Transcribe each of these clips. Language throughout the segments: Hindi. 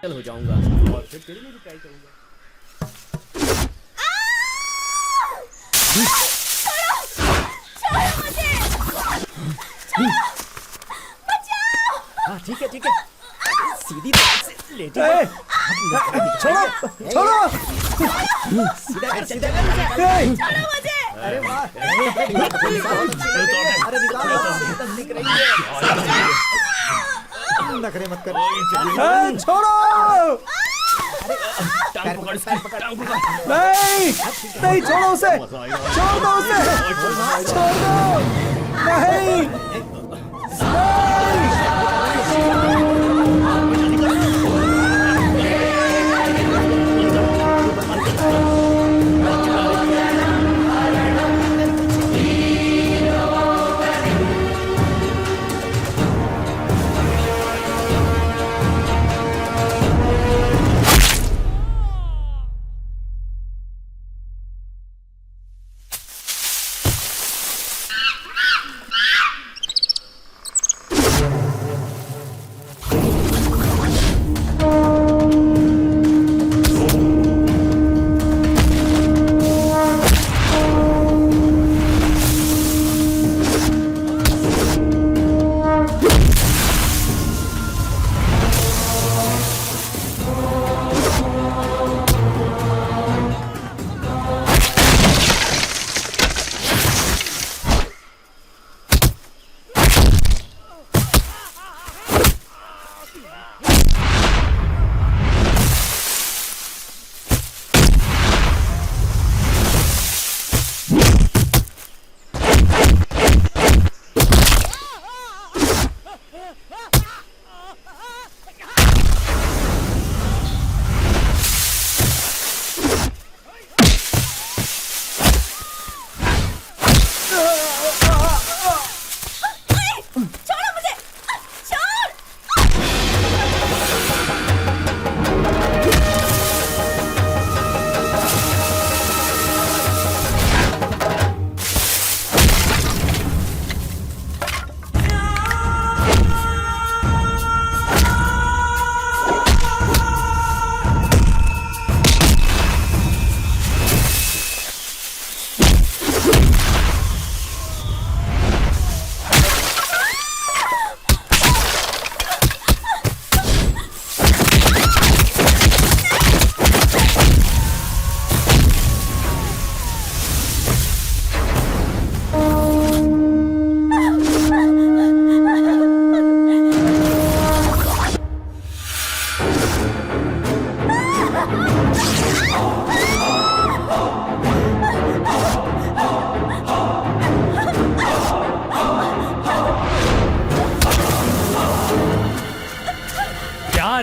सेटल हो जाऊंगा और फिर तेरे लिए भी ट्राई करूंगा। छोड़ो मुझे, छोड़ो, बचाओ। हाँ ठीक है सीधी तरह से लेटी छोड़ो छोड़ो सीधा कर छोड़ो मुझे। अरे वाह अरे नखरे मत कर। छोड़ो नहीं नहीं छोड़ो उसे, छोड़ दो उसे, छोड़ दो नहीं।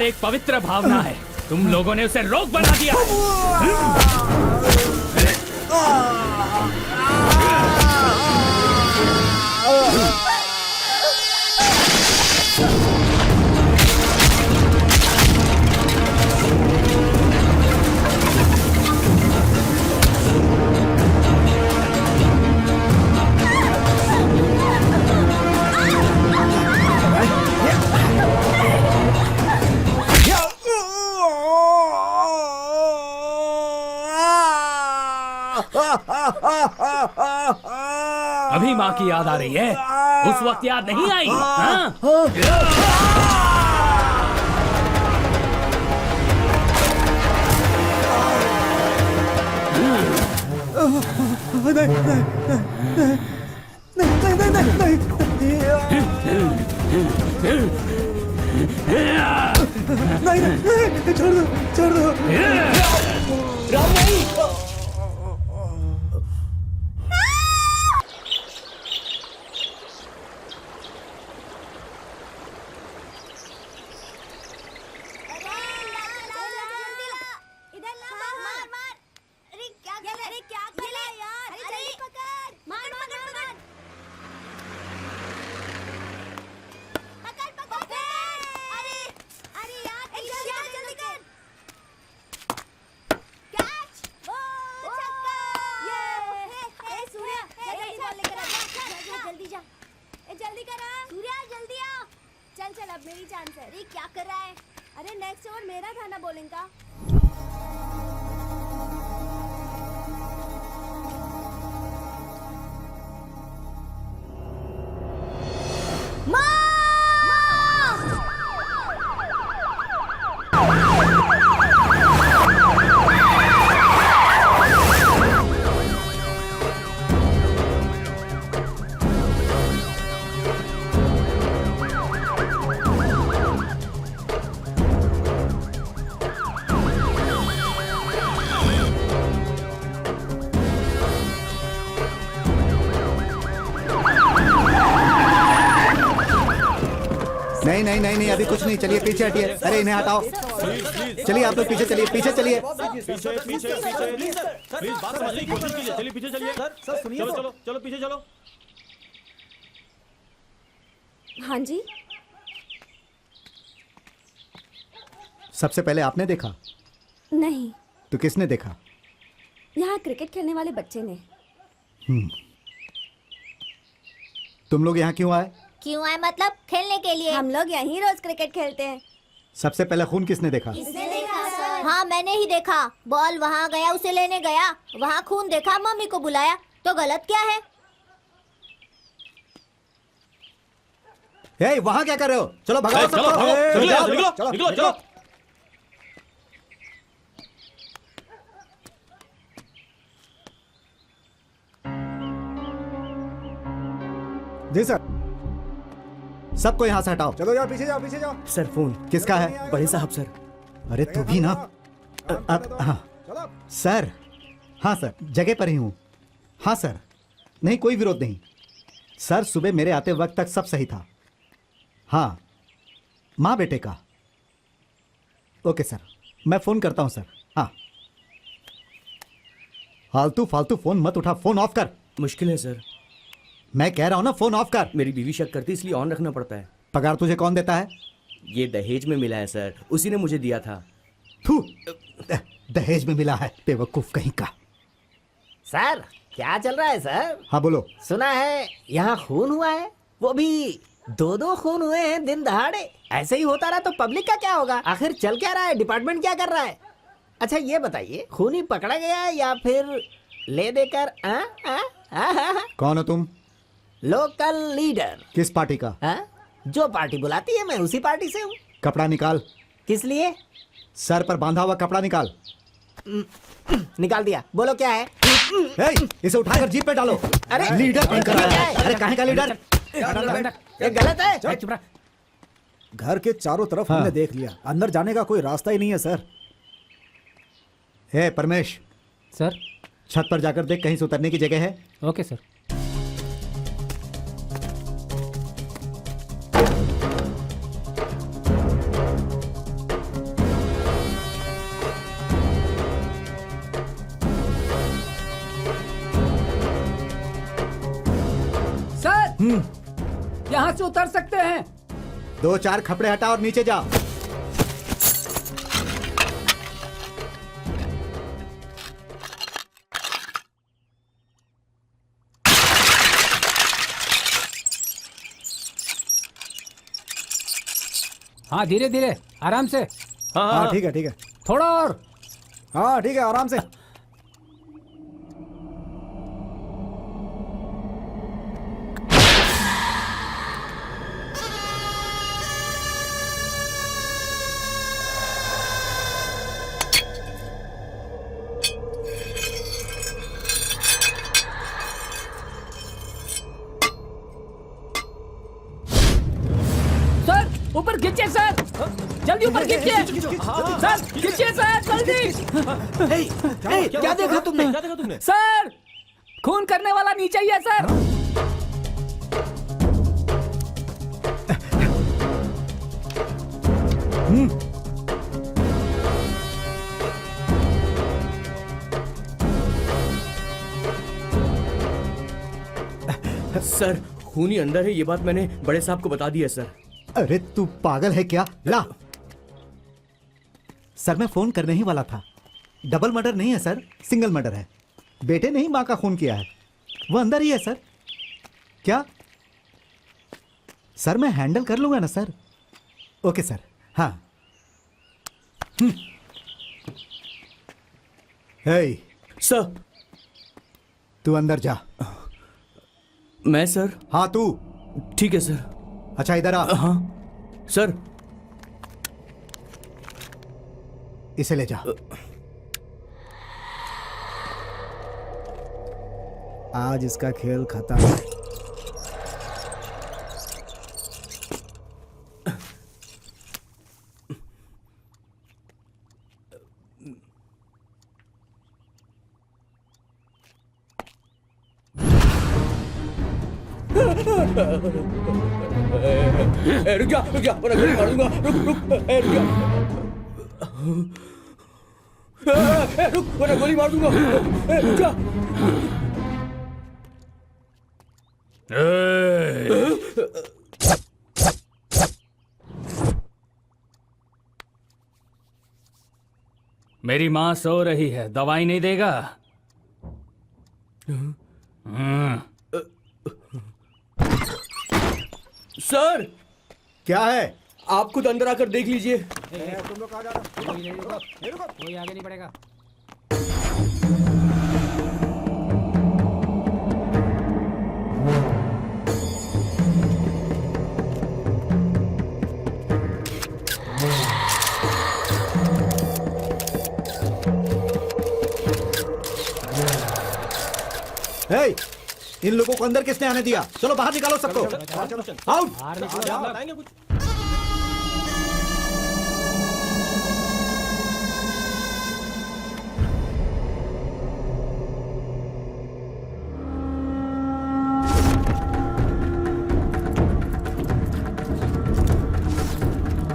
एक पवित्र भावना है, तुम लोगों ने उसे रोग बना दिया। अभी माँ की याद आ रही है? उस वक्त याद नहीं आई? हाँ? नहीं छोड़ दो, छोड़ दो। राम नहीं। जल्दी करा सूर्या, जल्दी आ। चल चल अब मेरी चांस है। अरे क्या कर रहा है? अरे नेक्स्ट ओवर मेरा था ना बॉलिंग का। नहीं नहीं नहीं नहीं, अभी कुछ नहीं, चलिए पीछे हटिए। अरे इन्हें हटाओ, चलिए आप लोग पीछे चलिए, पीछे चलिए। पीछे पीछे पीछे प्लीज बात समझने की कोशिश कीजिए। चलिए पीछे चलिए। सर सुनिए, चलो चलो चलो पीछे चलो। हाँ जी। सबसे पहले आपने देखा? नहीं, तो किसने देखा? यहाँ क्रिकेट खेलने वाले बच्चे ने। तुम लोग यहाँ क्यों आए? क्यों आए मतलब? खेलने के लिए। हम लोग यहीं रोज क्रिकेट खेलते हैं। सबसे पहले खून किसने देखा? किसने देखा सर? हाँ मैंने ही देखा। बॉल वहाँ गया, उसे लेने गया, वहाँ खून देखा, मम्मी को बुलाया, तो गलत क्या है? हे, वहाँ क्या कर रहे हो? चलो भगाओ चलो सबको। भागो, चलो, जाओ, निकलो चलो, निकलो चलो। चलो। जी सर। सबको यहाँ से हटाओ। चलो यार, पीछे जाओ, पीछे जाओ। सर फोन किसका है? बड़े साहब सर। अरे तू भी ना। हाँ चलो। सर, हाँ सर, जगह पर ही हूँ। हाँ सर, नहीं कोई विरोध नहीं सर। सुबह मेरे आते वक्त तक सब सही था। हाँ, माँ बेटे का। ओके सर, मैं फोन करता हूँ सर। हाँ, फालतू फालतू फोन मत उठा, फोन ऑफ कर। मुश्किल है सर, मैं कह रहा हूँ ना, फोन ऑफ कर। मेरी बीवी शक करती इसलिए ऑन रखना पड़ता है। पगार तुझे कौन देता है? ये दहेज में मिला है सर, उसी ने मुझे दिया था। थू, दहेज में मिला है, बेवकूफ कहीं का। सर क्या चल रहा है सर? हाँ बोलो। सुना है यहाँ खून हुआ है, वो भी 2-2 खून हुए हैं दिन दहाड़े। ऐसे ही होता रहा तो पब्लिक का क्या होगा? आखिर चल क्या रहा है? डिपार्टमेंट क्या कर रहा है? अच्छा ये बताइए, खूनी पकड़ा गया या फिर ले देकर? कौन हो तुम? Local leader. किस पार्टी का? जो पार्टी बुलाती है मैं उसी पार्टी से हूँ। कपड़ा निकाल। किस लिए? सर पर बांधा हुआ कपड़ा निकाल। निकाल दिया। बोलो क्या है? हे, इसे उठाकर जीप पे डालो। अरे लीडर बनकर आया है। अरे कहाँ का लीडर? ये गलत है। घर के चारों तरफ हाँ। हमने देख लिया, अंदर जाने का कोई रास्ता ही नहीं है सर। हे परमेश, सर। छत पर जाकर देख, कहीं से उतरने की जगह है? Okay sir. सर, यहाँ से उतर सकते हैं। 2-4 खपड़े हटा और नीचे जा। हाँ धीरे धीरे, आराम से। हाँ ठीक है, ठीक है। थोड़ा और। हाँ ठीक है, आराम से। ऊपर खींचिए सर, जल्दी ऊपर खींचिए सर, खींचिए सर जल्दी। क्या देखा तुमने? क्या देखा तुमने? सर खून करने वाला नीचे ही है सर। सर खूनी अंदर है, ये बात मैंने बड़े साहब को बता दी है सर। अरे तू पागल है क्या? ला। सर मैं फोन करने ही वाला था। डबल मर्डर नहीं है सर, सिंगल मर्डर है। बेटे ने ही मां का खून किया है, वो अंदर ही है सर। क्या सर मैं हैंडल कर लूंगा ना सर? Okay sir. हाँ हे, सर। तू अंदर जा। मैं सर? हाँ तू। ठीक है सर। अच्छा इधर आ। हाँ सर। इसे ले जा। आज इसका खेल खत्म है। रुक जा वरना गोली मार दूंगा। रुक रुक वरना गोली मार दूंगा। रुक जा। मेरी माँ सो रही है, दवाई नहीं देगा? सर क्या है? आप खुद अंदर आकर देख लीजिए। तुम लोग कहाँ जा रहे हो? कोई आगे नहीं बढ़ेगा। हे, इन लोगों को अंदर किसने आने दिया? चलो बाहर निकालो सबको। आउट। बताएंगे कुछ।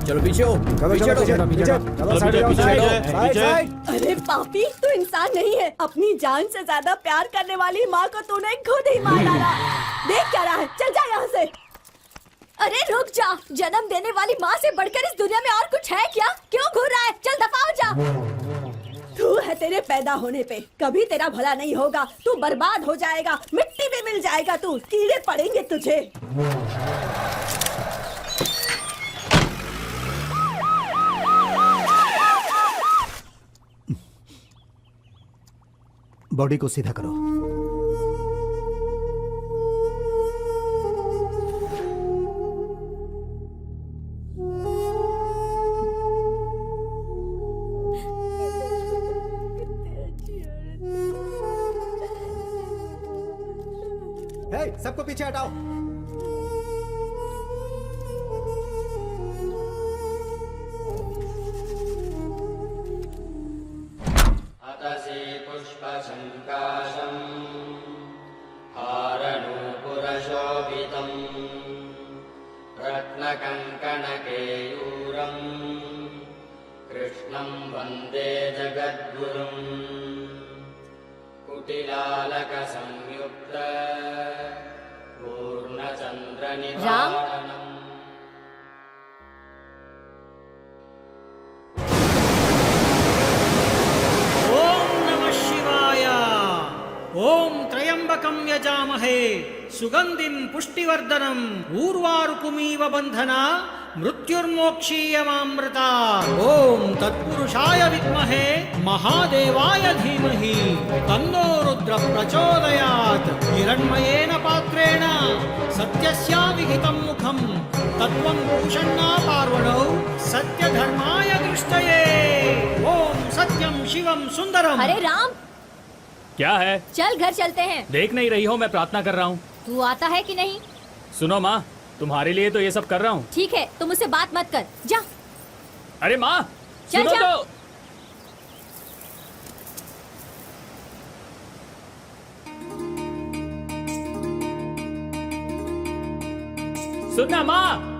चलो पीछे हो। चलो चलो पीछे चलो साइड जाओ, साइड साइड। अरे पापी, तू इंसान नहीं है। अपनी जान से ज्यादा प्यार करने वाली माँ को तूने खुद ही मार डाला। देख क्या रहा है, चल जा यहाँ से। अरे रुक जा, जन्म देने वाली माँ से बढ़कर इस दुनिया में और कुछ है क्या? क्यों घूर रहा है? चल दफा हो जा। तू है तेरे पैदा होने पे, कभी तेरा भला नहीं होगा। तू बर्बाद हो जाएगा, मिट्टी में मिल जाएगा तू, कीड़े पड़ेंगे तुझे। बॉडी को सीधा करो। हे, सबको पीछे हटाओ। अतसी पुष्पशङ्काशम् हारनूपुरशोभितम् रत्नकङ्कणकेयूरम् कृष्णं वन्दे जगद्गुरुम् कुटिलालकसंयुक्त पूर्णचन्द्रनिवारणम्। ओम त्र्यंबकं यजामहे सुगंधिं पुष्टिवर्धनम् ऊर्वारुकुमीव बंधना मृत्युर्मोक्षीयमामृता। ओम तत्पुरुषाय विद्महे महादेवाय धीमहि तन्नो रुद्र प्रचोदयात्। हिरण्मयेन पात्रेण सत्यस्याविहितं मुखं तत्त्वं पूषण्णा पार्वणौ सत्यधर्माय दृष्टये। ओम सत्यं शिवं सुंदरम्। अरे राम, क्या है? चल घर चलते हैं। देख नहीं रही हो मैं प्रार्थना कर रहा हूँ। तू आता है कि नहीं? सुनो माँ, तुम्हारे लिए तो ये सब कर रहा हूँ। ठीक है, तुम मुझसे बात मत कर, जा। अरे माँ चल सुनो जा। तो। सुनना माँ।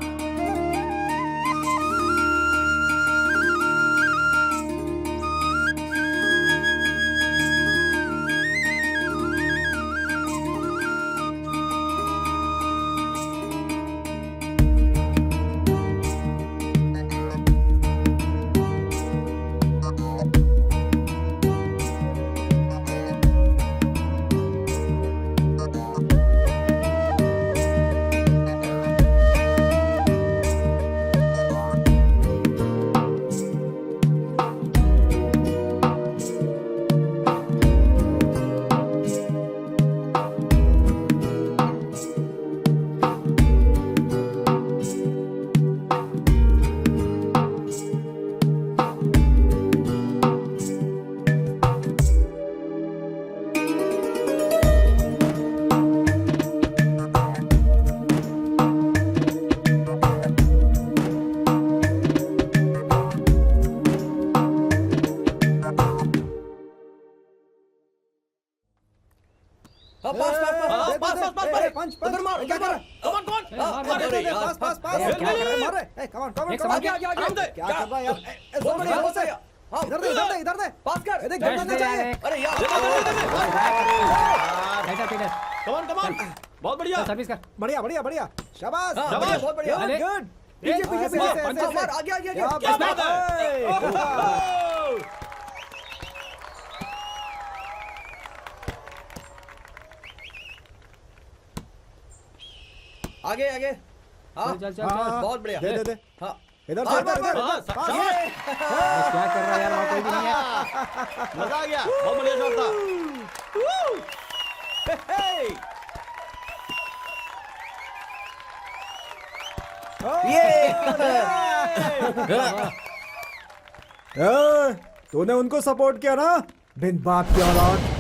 पास पास पास क्या कर रहे हैं? मार रहे हैं? कम ऑन कम ऑन एक कम ऑन आगे, आगे, आगे। क्या कर रहा है यार? बहुत बढ़िया बहुत बढ़िया। इधर दे पास कर। देख बैठ करना जा चाहिए। यार। अरे यार पीटर बहुत बढ़िया सर्विस कर बढ़िया बढ़िया बढ़िया शाबाश शाबाश, बहुत बढ़िया अरे। गुड पीछे पीछे पीछे ऐसे मार आगे आगे क्या आगे बात है आगे आगे हाँ चल, चल, चल, हाँ, चल। बहुत बढ़िया दे दे दे हाँ इधर बार, से बार, इधर बार, इधर बार, पास। क्या कर रहा है यार वहाँ कोई भी नहीं है मजा आ गया बहुत बढ़िया शॉट था तूने उनको सपोर्ट किया ना बिन बाप की औलाद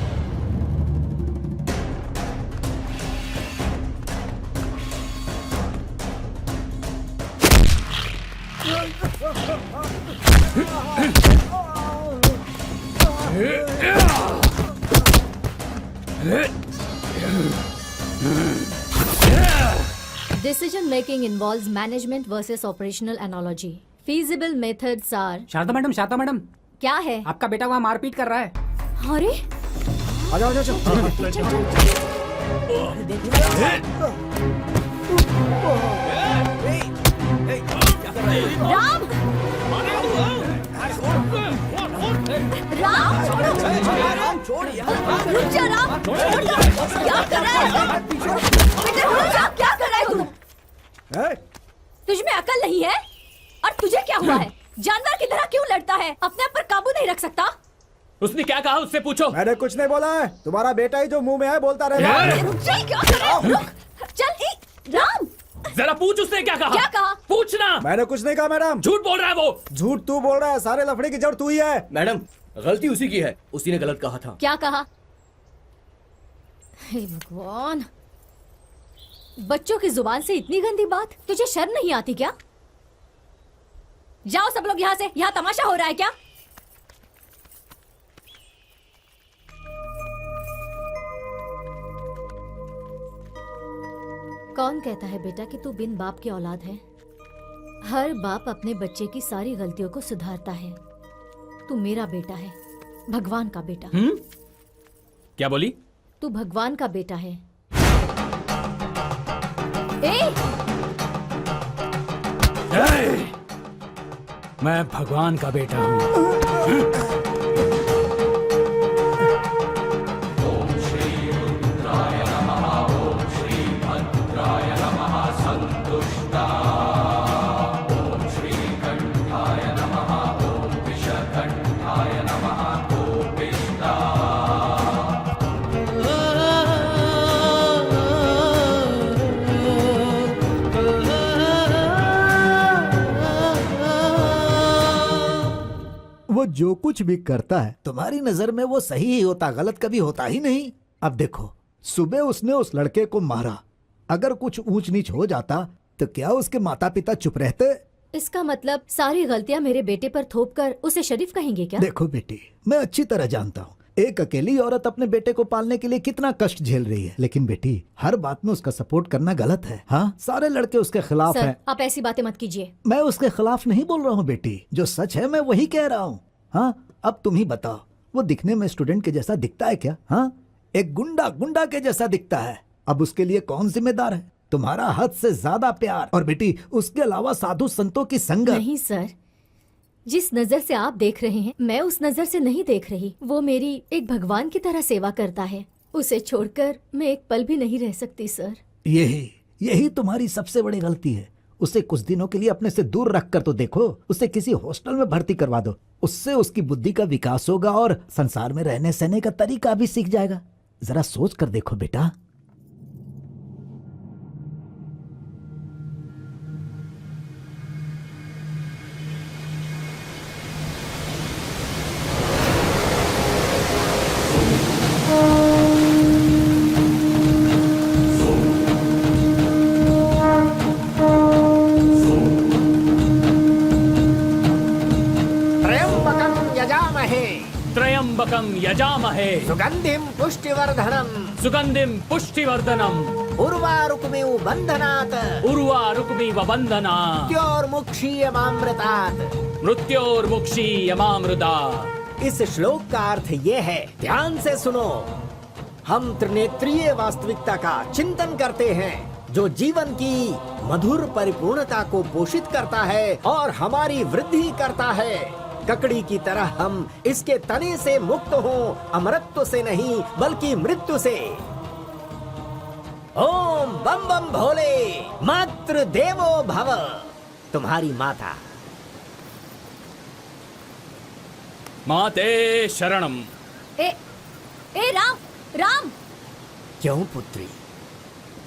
Decision making involves management versus operational analogy. Feasible methods are Sharda madam क्या है? आपका बेटा वहाँ मारपीट कर रहा है अरे आ जाओ जाओ राम राम छोड़ो रुक जा राम क्या कर रहा है बेटे रुक जा क्या कर रहा है तू तुझ में अकल नहीं है और तुझे क्या हुआ है जानवर की तरह क्यों लड़ता है अपने आप पर काबू नहीं रख सकता उसने क्या कहा उससे पूछो मैंने कुछ नहीं बोला है तुम्हारा बेटा ही जो मुंह में है बोलता रहेगा रुक जा क्या कर रहा है रुक चल राम जरा पूछ उसने क्या कहा क्या कहा? पूछना मैंने कुछ नहीं कहा मैडम झूठ बोल रहा है वो झूठ तू बोल रहा है सारे लफड़े की जड़ तू ही है मैडम गलती उसी की है उसी ने गलत कहा था क्या कहा हे भगवान बच्चों की जुबान से इतनी गंदी बात तुझे शर्म नहीं आती क्या जाओ सब लोग यहाँ से यहाँ तमाशा हो रहा है क्या कौन कहता है बेटा कि तू बिन बाप की औलाद है हर बाप अपने बच्चे की सारी गलतियों को सुधारता है तू मेरा बेटा है भगवान का बेटा क्या बोली तू भगवान का बेटा है मैं भगवान का बेटा हूँ वो जो कुछ भी करता है तुम्हारी नजर में वो सही ही होता गलत कभी होता ही नहीं अब देखो सुबह उसने उस लड़के को मारा अगर कुछ ऊंच नीच हो जाता तो क्या उसके माता पिता चुप रहते इसका मतलब सारी गलतियां मेरे बेटे पर थोप कर उसे शरीफ कहेंगे क्या देखो बेटी मैं अच्छी तरह जानता हूँ एक अकेली औरत अपने बेटे को पालने के लिए कितना कष्ट झेल रही है लेकिन बेटी हर बात में उसका सपोर्ट करना गलत है हाँ सारे लड़के उसके खिलाफ सर हैं आप ऐसी बातें मत कीजिए मैं उसके खिलाफ नहीं बोल रहा हूँ बेटी जो सच है मैं वही कह रहा हूँ हाँ अब तुम ही बताओ वो दिखने में स्टूडेंट के जैसा दिखता है क्या हाँ एक गुंडा के जैसा दिखता है अब उसके लिए कौन जिम्मेदार है तुम्हारा हद से ज्यादा प्यार और बेटी उसके अलावा साधु संतों की संगत नहीं सर जिस नजर से आप देख रहे हैं मैं उस नजर से नहीं देख रही वो मेरी एक भगवान की तरह सेवा करता है उसे छोड़कर मैं एक पल भी नहीं रह सकती सर यही तुम्हारी सबसे बड़ी गलती है उसे कुछ दिनों के लिए अपने से दूर रख कर तो देखो उसे किसी हॉस्टल में भर्ती करवा दो उससे उसकी बुद्धि का विकास होगा और संसार में रहने सहने का तरीका भी सीख जाएगा जरा सोच कर देखो बेटा त्र्यंबकम यजामहे सुगंधिम पुष्टिवर्धनम सुगंधिम पुष्टिवर्धनम उर्वारुकमेव बंधनात् उर्वा रुक्मीव बंधना मृत्योर्मुक्षीयमामृतात्। मृत्योर्मुक्षीयमामृता। इस श्लोक का अर्थ ये है, ध्यान से सुनो। हम त्रिनेत्रीय वास्तविकता का चिंतन करते हैं जो जीवन की मधुर परिपूर्णता को पोषित करता है और हमारी वृद्धि करता है। ककड़ी की तरह हम इसके तने से मुक्त हों, अमरत्व से नहीं बल्कि मृत्यु से। ओम बम बम भोले, मातृ देवो भव। तुम्हारी माता। माते शरणम। ए राम राम। क्यों पुत्री,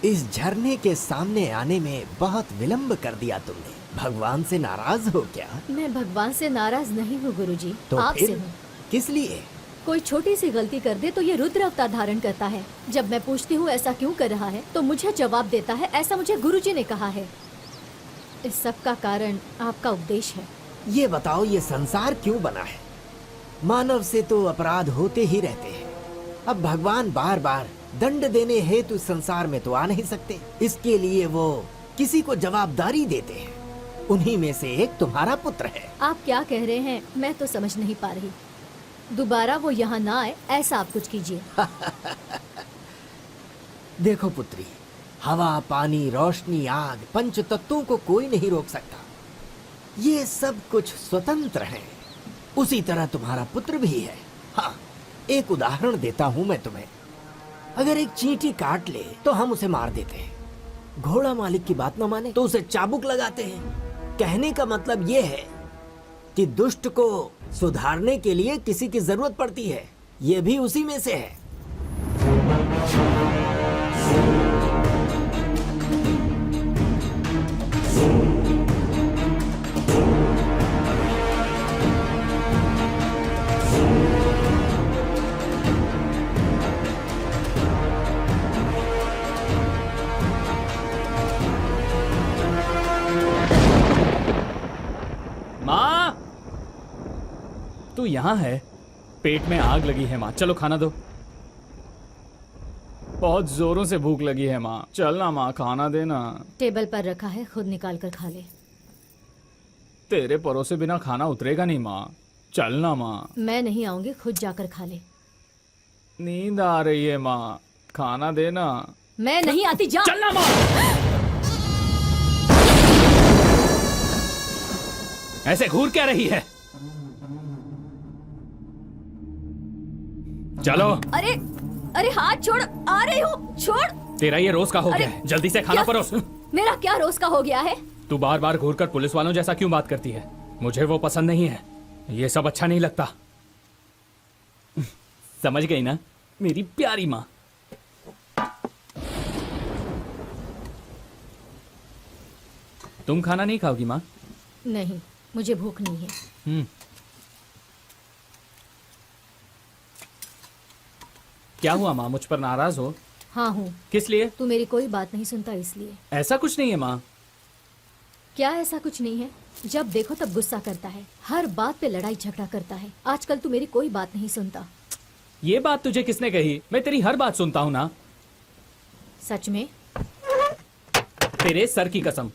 इस झरने के सामने आने में बहुत विलंब कर दिया तुमने। भगवान से नाराज हो क्या? मैं भगवान से नाराज नहीं हूँ गुरुजी, तो आपसे फिर हूँ। किस लिए? कोई छोटी सी गलती कर दे तो ये रुद्र अवतार धारण करता है। जब मैं पूछती हूँ ऐसा क्यों कर रहा है तो मुझे जवाब देता है ऐसा मुझे गुरुजी ने कहा है। इस सब का कारण आपका उपदेश है। ये बताओ, ये संसार क्यों बना है? मानव से तो अपराध होते ही रहते हैं। अब भगवान बार बार दंड देने हेतु संसार में तो आ नहीं सकते। इसके लिए वो किसी को जवाबदारी देते हैं। उन्हीं में से एक तुम्हारा पुत्र है। आप क्या कह रहे हैं मैं तो समझ नहीं पा रही। दोबारा वो यहाँ ना आए ऐसा आप कुछ कीजिए। देखो पुत्री, हवा, पानी, रोशनी, आग, पंच तत्वों को कोई नहीं रोक सकता। ये सब कुछ स्वतंत्र हैं। उसी तरह तुम्हारा पुत्र भी है। हाँ, एक उदाहरण देता हूं मैं तुम्हें। अगर एक चींटी काट ले तो हम उसे मार देते हैं। घोड़ा मालिक की बात न माने तो उसे चाबुक लगाते हैं। कहने का मतलब ये है कि दुष्ट को सुधारने के लिए किसी की जरूरत पड़ती है। ये भी उसी में से है। माँ, तू यहाँ है? पेट में आग लगी है माँ, चलो खाना दो। बहुत जोरों से भूख लगी है माँ, चल ना माँ, खाना देना। टेबल पर रखा है, खुद निकाल कर खा ले। तेरे परोसे बिना खाना उतरेगा नहीं माँ, चल ना माँ। मैं नहीं आऊंगी, खुद जाकर खा ले। नींद आ रही है माँ, खाना देना। मैं नहीं आती, जा। चलना माँ। ऐसे घूर क्या रही है? चलो। अरे अरे हाथ छोड़, आ रही हूँ, छोड़। तेरा ये रोज का हो गया है, जल्दी से खाना परोस। मेरा क्या रोज का हो गया है? तू बार बार घूरकर पुलिस वालों जैसा क्यों बात करती है? मुझे वो पसंद नहीं है, ये सब अच्छा नहीं लगता। समझ गई ना मेरी प्यारी माँ? तुम खाना नहीं खाओगी माँ? नहीं, मुझे भूख नहीं है। क्या हुआ माँ, मुझ पर नाराज हो? हाँ हूँ। किस लिए? तू मेरी कोई बात नहीं सुनता इसलिए। ऐसा कुछ नहीं है माँ। क्या ऐसा कुछ नहीं है? जब देखो तब गुस्सा करता है, हर बात पे लड़ाई झगड़ा करता है। आजकल तू मेरी कोई बात नहीं सुनता। ये बात तुझे किसने कही? मैं तेरी हर बात सुनता हूँ ना। सच में? तेरे सर की कसम।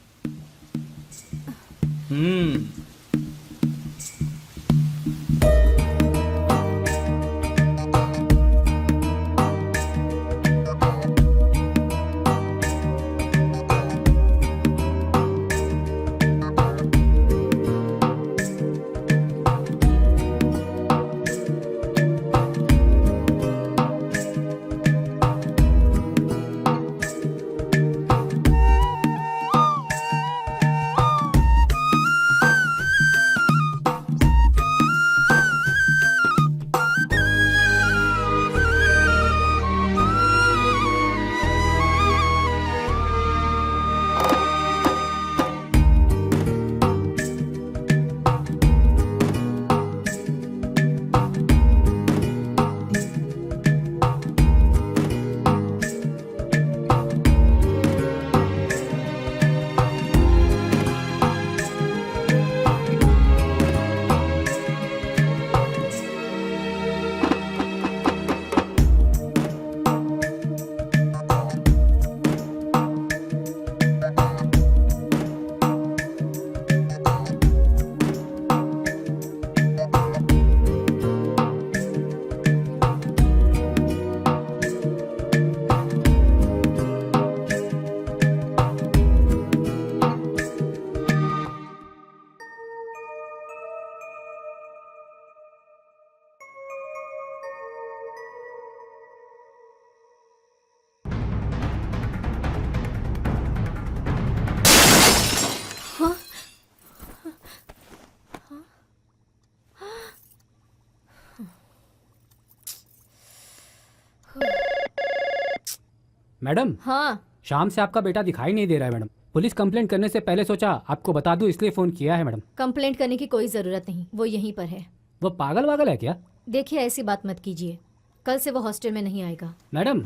मैडम हाँ शाम से आपका बेटा दिखाई नहीं दे रहा है मैडम। पुलिस कंप्लेंट करने से पहले सोचा आपको बता दूं इसलिए फोन किया है मैडम। कंप्लेंट करने की कोई जरूरत नहीं, वो यहीं पर है। वो पागल वागल है क्या? देखिए ऐसी बात मत कीजिए, कल से वो हॉस्टल में नहीं आएगा। मैडम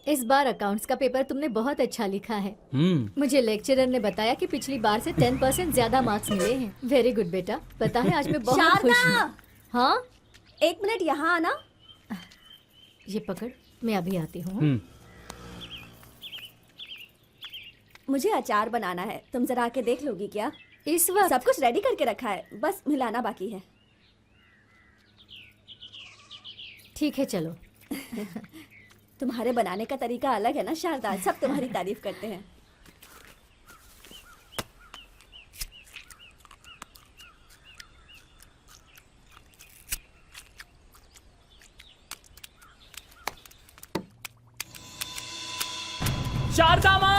इस बार अकाउंट्स का पेपर तुमने बहुत अच्छा लिखा है। मुझे लेक्चरर ने बताया कि पिछली बार से 10% ज्यादा मार्क्स मिले हैं। वेरी गुड बेटा, पता है आज मैं बहुत खुश हूँ। हाँ 1 मिनट यहाँ आना। ये पकड़, मैं अभी आती हूँ। मुझे अचार बनाना है, तुम जरा आके देख लोगी क्या? इस वक्त सब कुछ रेडी करके रखा है, बस मिलाना बाकी है। ठीक है चलो। तुम्हारे बनाने का तरीका अलग है ना शारदा, सब तुम्हारी तारीफ करते हैं। शारदा माँ!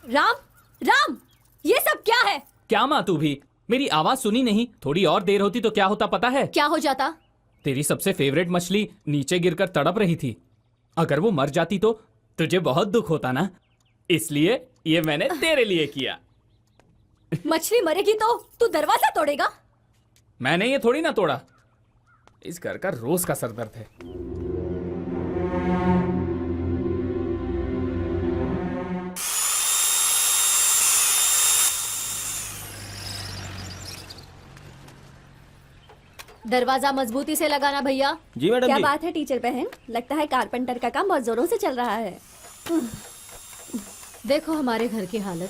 राम राम, ये सब क्या है? क्या माँ तू भी? मेरी आवाज सुनी नहीं? थोड़ी और देर होती तो क्या होता पता है? क्या हो जाता? तेरी सबसे फेवरेट मछली नीचे गिरकर तड़प रही थी। अगर वो मर जाती तो तुझे बहुत दुख होता ना, इसलिए ये मैंने तेरे लिए किया। मछली मरेगी तो तू दरवाजा तोड़ेगा? मैंने ये थोड़ी ना तोड़ा, इस घर का रोज का सरदर्द है। दरवाजा मजबूती से लगाना भैया। जी मैडम क्या जी। बात है टीचर बहन, लगता है कारपेंटर का काम बहुत जोरों से चल रहा है। देखो हमारे घर की हालत।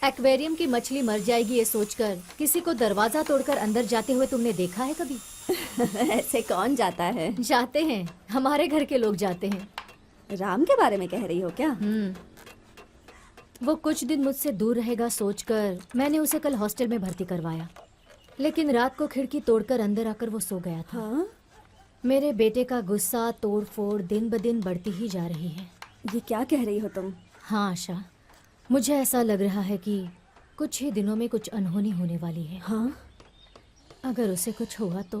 एक्वेरियम की मछली मर जाएगी ये सोचकर किसी को दरवाजा तोड़कर अंदर जाते हुए तुमने देखा है कभी? ऐसे कौन जाता है? जाते हैं, हमारे घर के लोग जाते हैं। राम के बारे में कह रही हो क्या? वो कुछ दिन मुझसे दूर रहेगा सोचकर मैंने उसे कल हॉस्टल में भर्ती करवाया, लेकिन रात को खिड़की तोड़कर अंदर आकर वो सो गया था। हाँ? मेरे बेटे का गुस्सा तोड़ फोड़ दिन ब दिन बढ़ती ही जा रही है। ये क्या कह रही हो तुम? हाँ आशा, मुझे ऐसा लग रहा है कि कुछ ही दिनों में कुछ अनहोनी होने वाली है। हाँ? अगर उसे कुछ हुआ तो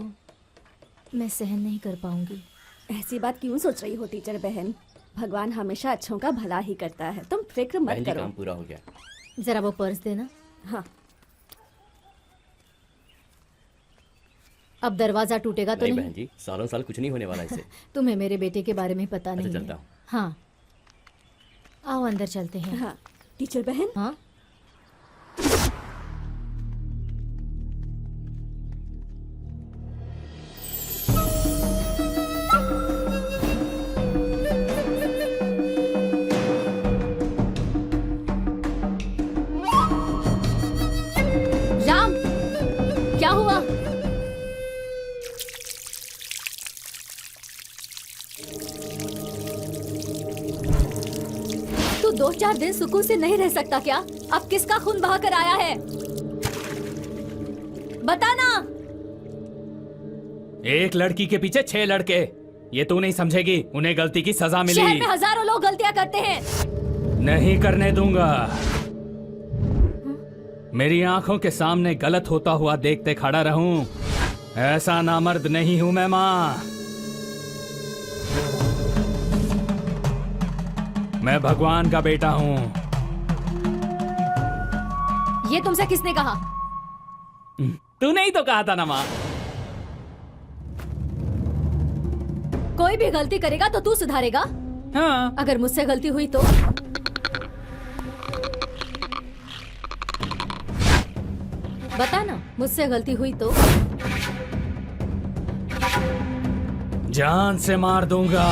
मैं सहन नहीं कर पाऊंगी। ऐसी बात क्यों सोच रही हो टीचर बहन? भगवान हमेशा अच्छों का भला ही करता है, तुम फिक्र मत करो। काम पूरा हो गया। जरा वो पर्स देना। हाँ। अब दरवाजा टूटेगा तो नहीं? बहन जी, सालों साल कुछ नहीं होने वाला इससे। तुम्हें मेरे बेटे के बारे में पता नहीं चलता है। हूँ। हाँ आओ अंदर चलते हैं। हाँ टीचर बहन, हाँ राम, क्या हुआ? तू 2-4 दिन सुकून से नहीं रह सकता क्या? अब किसका खून बहाकर आया है? बता ना। एक लड़की के पीछे 6 लड़के, ये तू नहीं समझेगी। उन्हें गलती की सजा शहर मिली। में हजारों लोग गलतियां करते हैं। नहीं करने दूंगा। मेरी आंखों के सामने गलत होता हुआ देखते खड़ा रहूं, ऐसा नामर्द नहीं हूं मैं माँ। मैं भगवान का बेटा हूं। ये तुमसे किसने कहा? तूने ही तो कहा था ना माँ। कोई भी गलती करेगा तो तू सुधारेगा? हाँ। अगर मुझसे गलती हुई तो? बता ना, मुझसे गलती हुई तो? जान से मार दूंगा।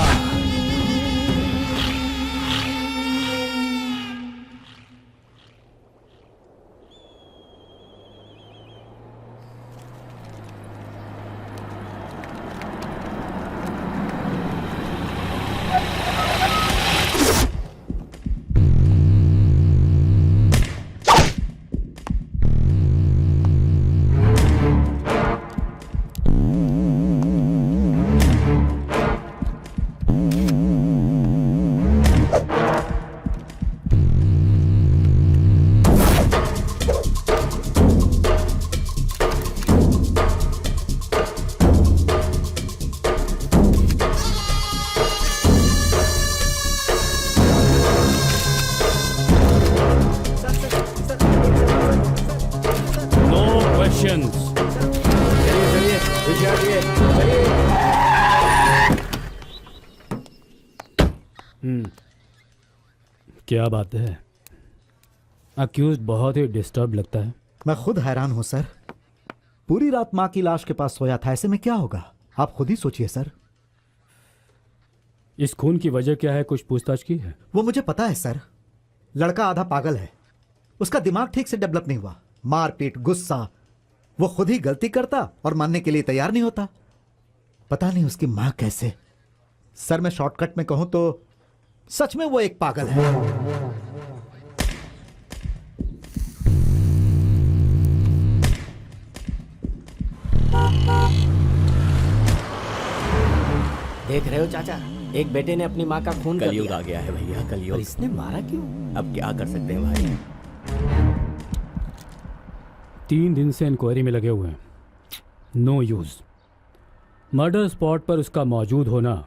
क्वेश्चंस। क्या बात है? अक्यूज बहुत ही डिस्टर्ब लगता है। मैं खुद हैरान हूं सर, पूरी रात मां की लाश के पास सोया था, ऐसे में क्या होगा आप खुद ही सोचिए सर। इस खून की वजह क्या है, कुछ पूछताछ की है? वो मुझे पता है सर, लड़का आधा पागल है, उसका दिमाग ठीक से डेवलप नहीं हुआ, मारपीट गुस्सा, वो खुद ही गलती करता और मानने के लिए तैयार नहीं होता। पता नहीं उसकी मां कैसे। सर मैं शॉर्टकट में कहूं तो सच में वो एक पागल है। देख रहे हो चाचा, एक बेटे ने अपनी माँ का खून कर कलयुग दिया। आ गया है भैया, कलयुग। और इसने मारा क्यों? अब क्या कर सकते हैं भाई। 3 दिन से इंक्वायरी में लगे हुए हैं, नो यूज। मर्डर स्पॉट पर उसका मौजूद होना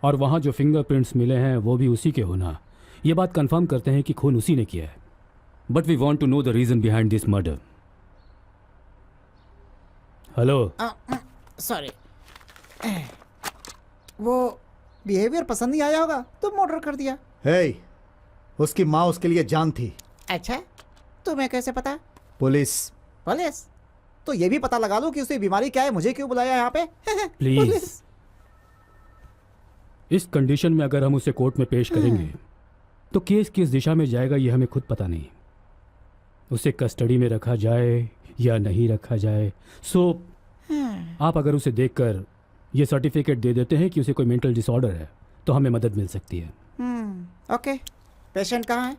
और वहाँ जो फिंगरप्रिंट्स मिले हैं वो भी उसी के होना, ये बात कंफर्म करते हैं कि खून उसी ने किया है। But we want to know the reason behind this murder. Hello, sorry, वो बिहेवियर पसंद नहीं आया होगा तो मर्डर कर दिया। हे, उसकी माँ उसके लिए जान थी। अच्छा, तुम्हें कैसे पता? पुलिस। पुलिस? तो ये भी पता लगा लो कि उसे बीमारी क्या है, मुझे क्यों बुलाया यहाँ पे? प्लीज। इस कंडीशन में अगर हम उसे कोर्ट में पेश करेंगे तो केस किस दिशा में जाएगा ये हमें खुद पता नहीं। उसे कस्टडी में रखा जाए या नहीं रखा जाए। सो आप अगर उसे देखकर ये सर्टिफिकेट दे देते हैं कि उसे कोई मेंटल डिसऑर्डर है तो हमें मदद मिल सकती है। ओके, पेशेंट कहाँ है?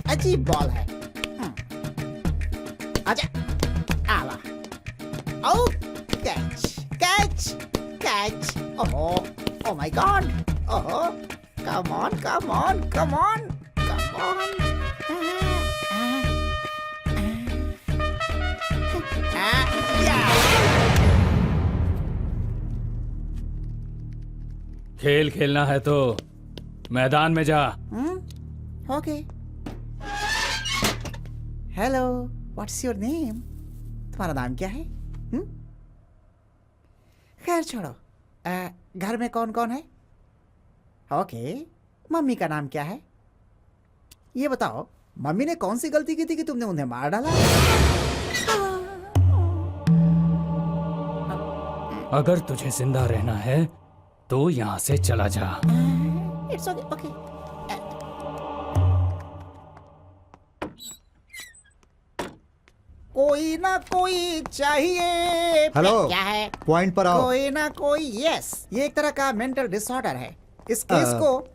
अजीब बॉल है। आजा, आवा। ओ, कैच, कैच, कैच। ओहो, ओ माय गॉड। ओहो, come on, come on, come on, come on. खेल खेलना है तो मैदान में जा। Okay. Hello, what's your name? तुम्हारा नाम क्या है? खैर छोड़ो, घर में कौन कौन है? ओके, मम्मी का नाम क्या है? ये बताओ, मम्मी ने कौन सी गलती की थी कि तुमने उन्हें मार डाला? अगर तुझे जिंदा रहना है तो यहाँ से चला जा। It's okay, okay. कोई ना कोई चाहिए। हेलो, क्या है? पॉइंट पर आओ। कोई ना कोई, यस, ये एक तरह का मेंटल डिसऑर्डर है। इस केस को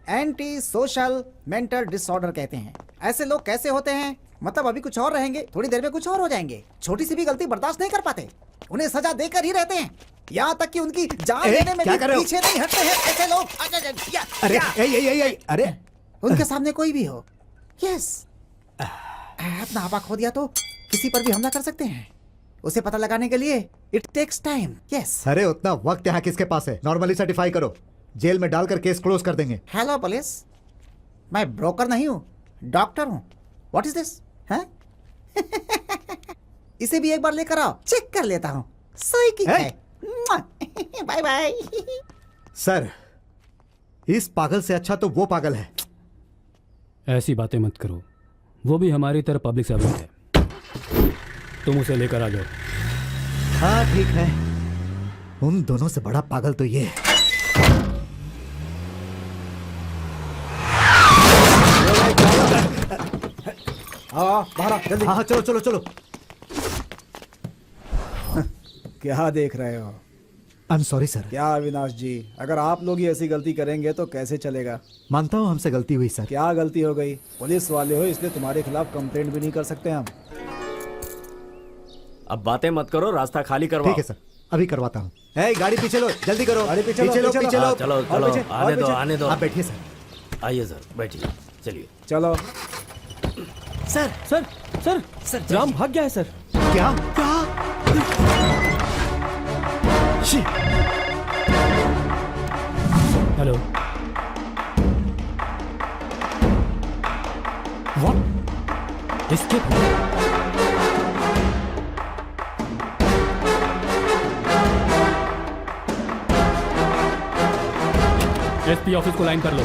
एंटी सोशल मेंटल डिसऑर्डर कहते हैं। ऐसे लोग कैसे होते हैं? मतलब अभी कुछ और रहेंगे, थोड़ी देर में कुछ और हो जाएंगे, छोटी सी भी गलती बर्दाश्त नहीं कर पाते, उन्हें सजा देकर ही रहते हैं, यहाँ तक कि उनकी जान लेने में भी पीछे नहीं हटते हैं ऐसे लोग। अरे अरे, उनके सामने कोई भी हो, यस, अपना आपा खो दिया तो किसी पर भी हमला कर सकते हैं। उसे पता लगाने के लिए इट टेक्स टाइम। यस। अरे उतना वक्त यहाँ किसके पास है? नॉर्मली सर्टिफाई करो, जेल में डालकर केस क्लोज कर देंगे। हेलो पुलिस, मैं ब्रोकर नहीं हूँ, डॉक्टर हूँ। What is this? हैं? इसे भी एक बार लेकर आओ, चेक कर लेता हूँ। सही की है। Bye bye. सर, इस पागल से अच्छा तो वो पागल है। ऐसी बातें मत करो, वो भी हमारी तरह पब्लिक सर्वेंट है। तुम उसे लेकर आ जाओ। हाँ ठीक है, उन दोनों से बड़ा पागल तो ये है। हाँ बाहर आ, जल्दी। हाँ चलो चलो चलो। क्या देख रहे हो? I am sorry sir. क्या अविनाश जी, अगर आप लोग ही ऐसी गलती करेंगे तो कैसे चलेगा? मानता हूँ हमसे गलती हुई सर। क्या गलती हो गई? पुलिस वाले हो इसलिए तुम्हारे खिलाफ कंप्लेंट भी नहीं कर सकते हम। अब बातें मत करो, रास्ता खाली करवाओ। ठीक है सर, अभी करवाता हूँ। ए, गाड़ी पीछे लो, जल्दी करो। गाड़ी पीछे लो, पीछे लो, पीछे लो। पीछे लो। हाँ, चलो चलो, आने दो आने दो। आप बैठिए सर। आइए सर, बैठिए, चलिए। चलो। Sir sir sir sir Ram भाग गया है सर। क्या क्या? हेलो। व्हाट? इसके एसपी ऑफिस को लाइन कर लो।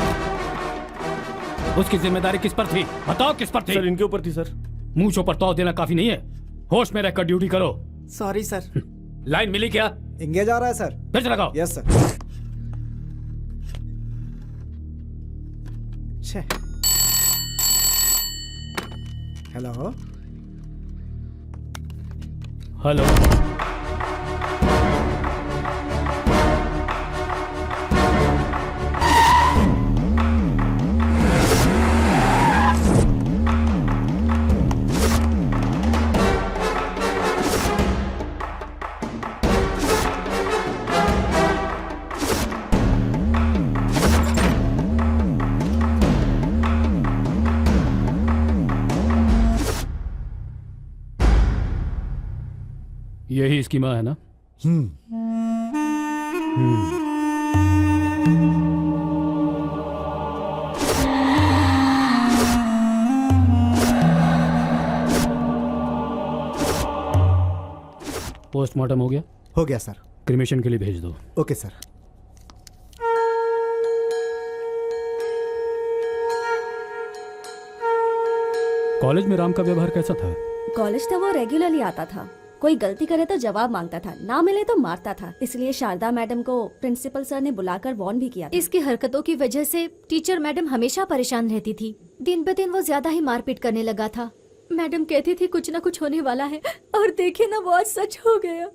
उसकी जिम्मेदारी किस पर थी? बताओ किस पर थी? सर इनके ऊपर थी सर। मुंह चौपर तौ देना काफी नहीं है, होश में रहकर ड्यूटी करो। Sorry sir. लाइन मिली क्या? इंगेज आ रहा है सर। फिर से लगाओ। Yes sir. Hello hello. यही इसकी माँ है ना? पोस्टमार्टम हो गया? हो गया सर। क्रिमेशन के लिए भेज दो। Okay sir. कॉलेज में राम का व्यवहार कैसा था? कॉलेज तो वो रेगुलरली आता था, कोई गलती करे तो जवाब मांगता था, ना मिले तो मारता था। इसलिए शारदा मैडम को प्रिंसिपल सर ने बुलाकर वार्न भी किया था। इसकी हरकतों की वजह से टीचर मैडम हमेशा परेशान रहती थी। दिन ब दिन वो ज्यादा ही मारपीट करने लगा था। मैडम कहती थी कुछ ना कुछ होने वाला है, और देखे ना वो आज सच हो गया।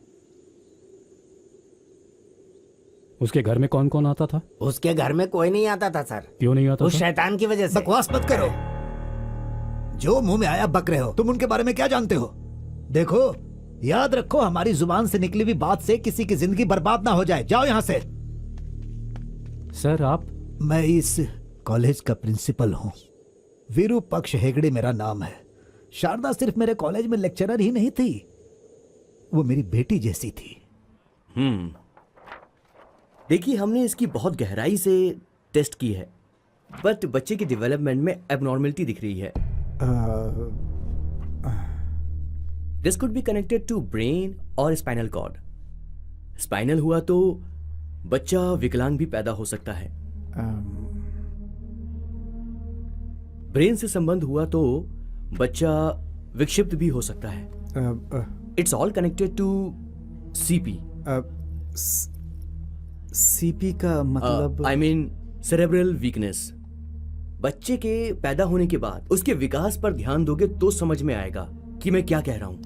उसके घर में कौन कौन आता था? उसके घर में कोई नहीं आता था सर। क्यों नहीं आता उस था? शैतान की वजह से। बकवास मत करो, जो मुंह में आया बक रहे हो। तुम उनके बारे में क्या जानते हो? देखो, याद रखो, हमारी जुबान से निकली हुई बात से किसी की जिंदगी बर्बाद ना हो जाए। जाओ यहाँ से। सर आप? मैं इस कॉलेज का प्रिंसिपल हूँ। विरूपक्ष हेगड़े मेरा नाम है। शारदा सिर्फ मेरे कॉलेज में लेक्चरर ही नहीं थी, वो मेरी बेटी जैसी थी। देखिए, हमने इसकी बहुत गहराई से टेस्ट की है, बट बच्चे की डेवलपमेंट में एबनॉर्मलिटी दिख रही है। This could be connected to brain और स्पाइनल कॉर्ड। स्पाइनल हुआ तो बच्चा विकलांग भी पैदा हो सकता है। ब्रेन से संबंध हुआ तो बच्चा विक्षिप्त भी हो सकता है। It's all connected to CP. CP का मतलब? I mean cerebral weakness. बच्चे के पैदा होने के बाद उसके विकास पर ध्यान दोगे तो समझ में आएगा कि मैं क्या कह रहा हूं।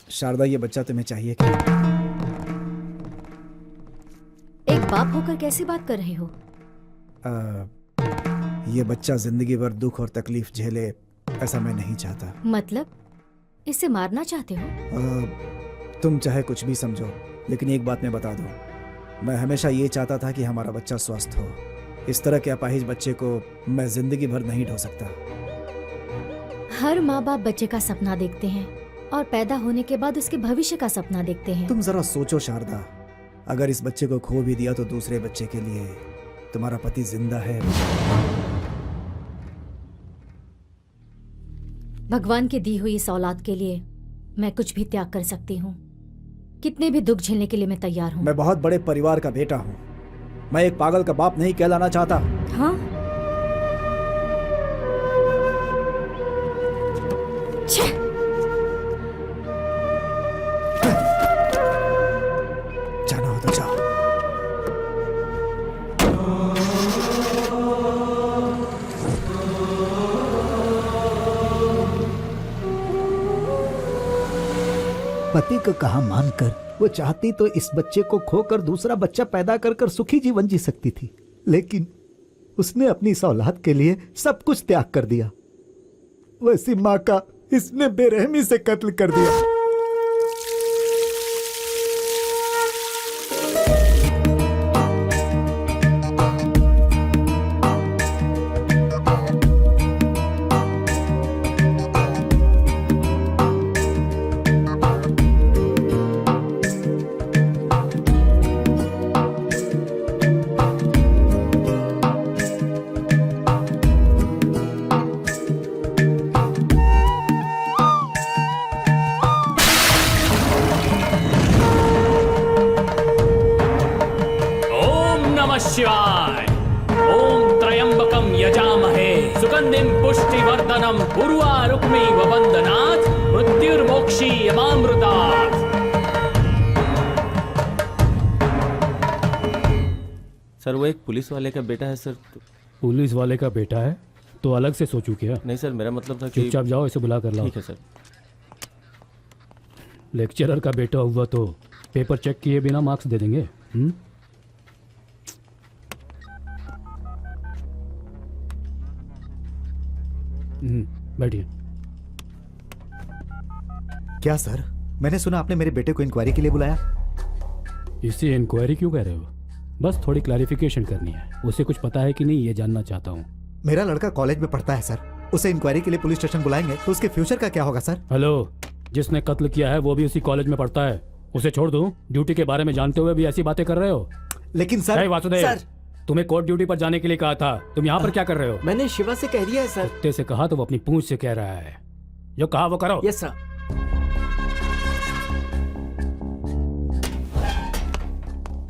शारदा, ये बच्चा तुम्हें चाहिए क्या? एक बाप होकर कैसी बात कर रहे हो? ये बच्चा जिंदगी भर दुख और तकलीफ झेले, ऐसा मैं नहीं चाहता। मतलब इसे मारना चाहते हो? तुम चाहे कुछ भी समझो, लेकिन एक बात मैं बता दूं, मैं हमेशा ये चाहता था कि हमारा बच्चा स्वस्थ हो। इस तरह के अपाहिज बच्चे को मैं जिंदगी भर नहीं ढो सकता। हर माँ बाप बच्चे का सपना देखते हैं और पैदा होने के बाद उसके भविष्य का सपना देखते हैं। तुम जरा सोचो शारदा, अगर इस बच्चे को खो भी दिया तो दूसरे बच्चे के लिए तुम्हारा पति जिंदा है। भगवान की दी हुई इस औलाद के लिए मैं कुछ भी त्याग कर सकती हूँ। कितने भी दुख झेलने के लिए मैं तैयार हूँ। मैं बहुत बड़े परिवार का बेटा हूँ। मैं एक पागल का बाप नहीं कहलाना चाहता। हाँ? जाना हो तो जाओ। पति को कहा मानकर वो चाहती तो इस बच्चे को खोकर दूसरा बच्चा पैदा कर सुखी जीवन जी सकती थी, लेकिन उसने अपनी इस औलाद के लिए सब कुछ त्याग कर दिया। वैसी माँ का इसने बेरहमी से कत्ल कर दिया। शिवाय। ओम त्र्यंबकम यजामहे सुगंधिम पुष्टिवर्धनम उर्वारुक्मिव वंदनात् मृत्युर्मोक्षी यमामृतात्। सर वो एक पुलिस वाले का बेटा है सर। पुलिस वाले का बेटा है तो अलग से सोचू क्या? नहीं सर, मेरा मतलब था कि चुपचाप जाओ, इसे बुला कर लाओ। ठीक है सर। लेक्चरर का बेटा हुआ तो पेपर चेक किए बिना मार्क्स दे देंगे। बैठिए। क्या सर, मैंने सुना आपने मेरे बेटे को इंक्वायरी के लिए बुलाया। इसे इंक्वायरी क्यों कह रहे हो? बस थोड़ी क्लैरिफिकेशन करनी है। उसे कुछ पता है कि नहीं ये जानना चाहता हूँ। मेरा लड़का कॉलेज में पढ़ता है सर, उसे इंक्वायरी के लिए पुलिस स्टेशन बुलाएंगे तो उसके फ्यूचर का क्या होगा सर? हेलो, जिसने कत्ल किया है वो भी उसी कॉलेज में पढ़ता है। उसे छोड़ दूं? ड्यूटी के बारे में जानते हुए भी ऐसी बातें कर रहे हो? लेकिन सर, वासुदेव, तुम्हें कोर्ट ड्यूटी पर जाने के लिए कहा था, तुम यहाँ पर क्या कर रहे हो? मैंने शिवा से कह दिया है सर। कुत्ते से कहा तो वो अपनी पूंछ से कह रहा है। जो कहा वो करो। Yes sir.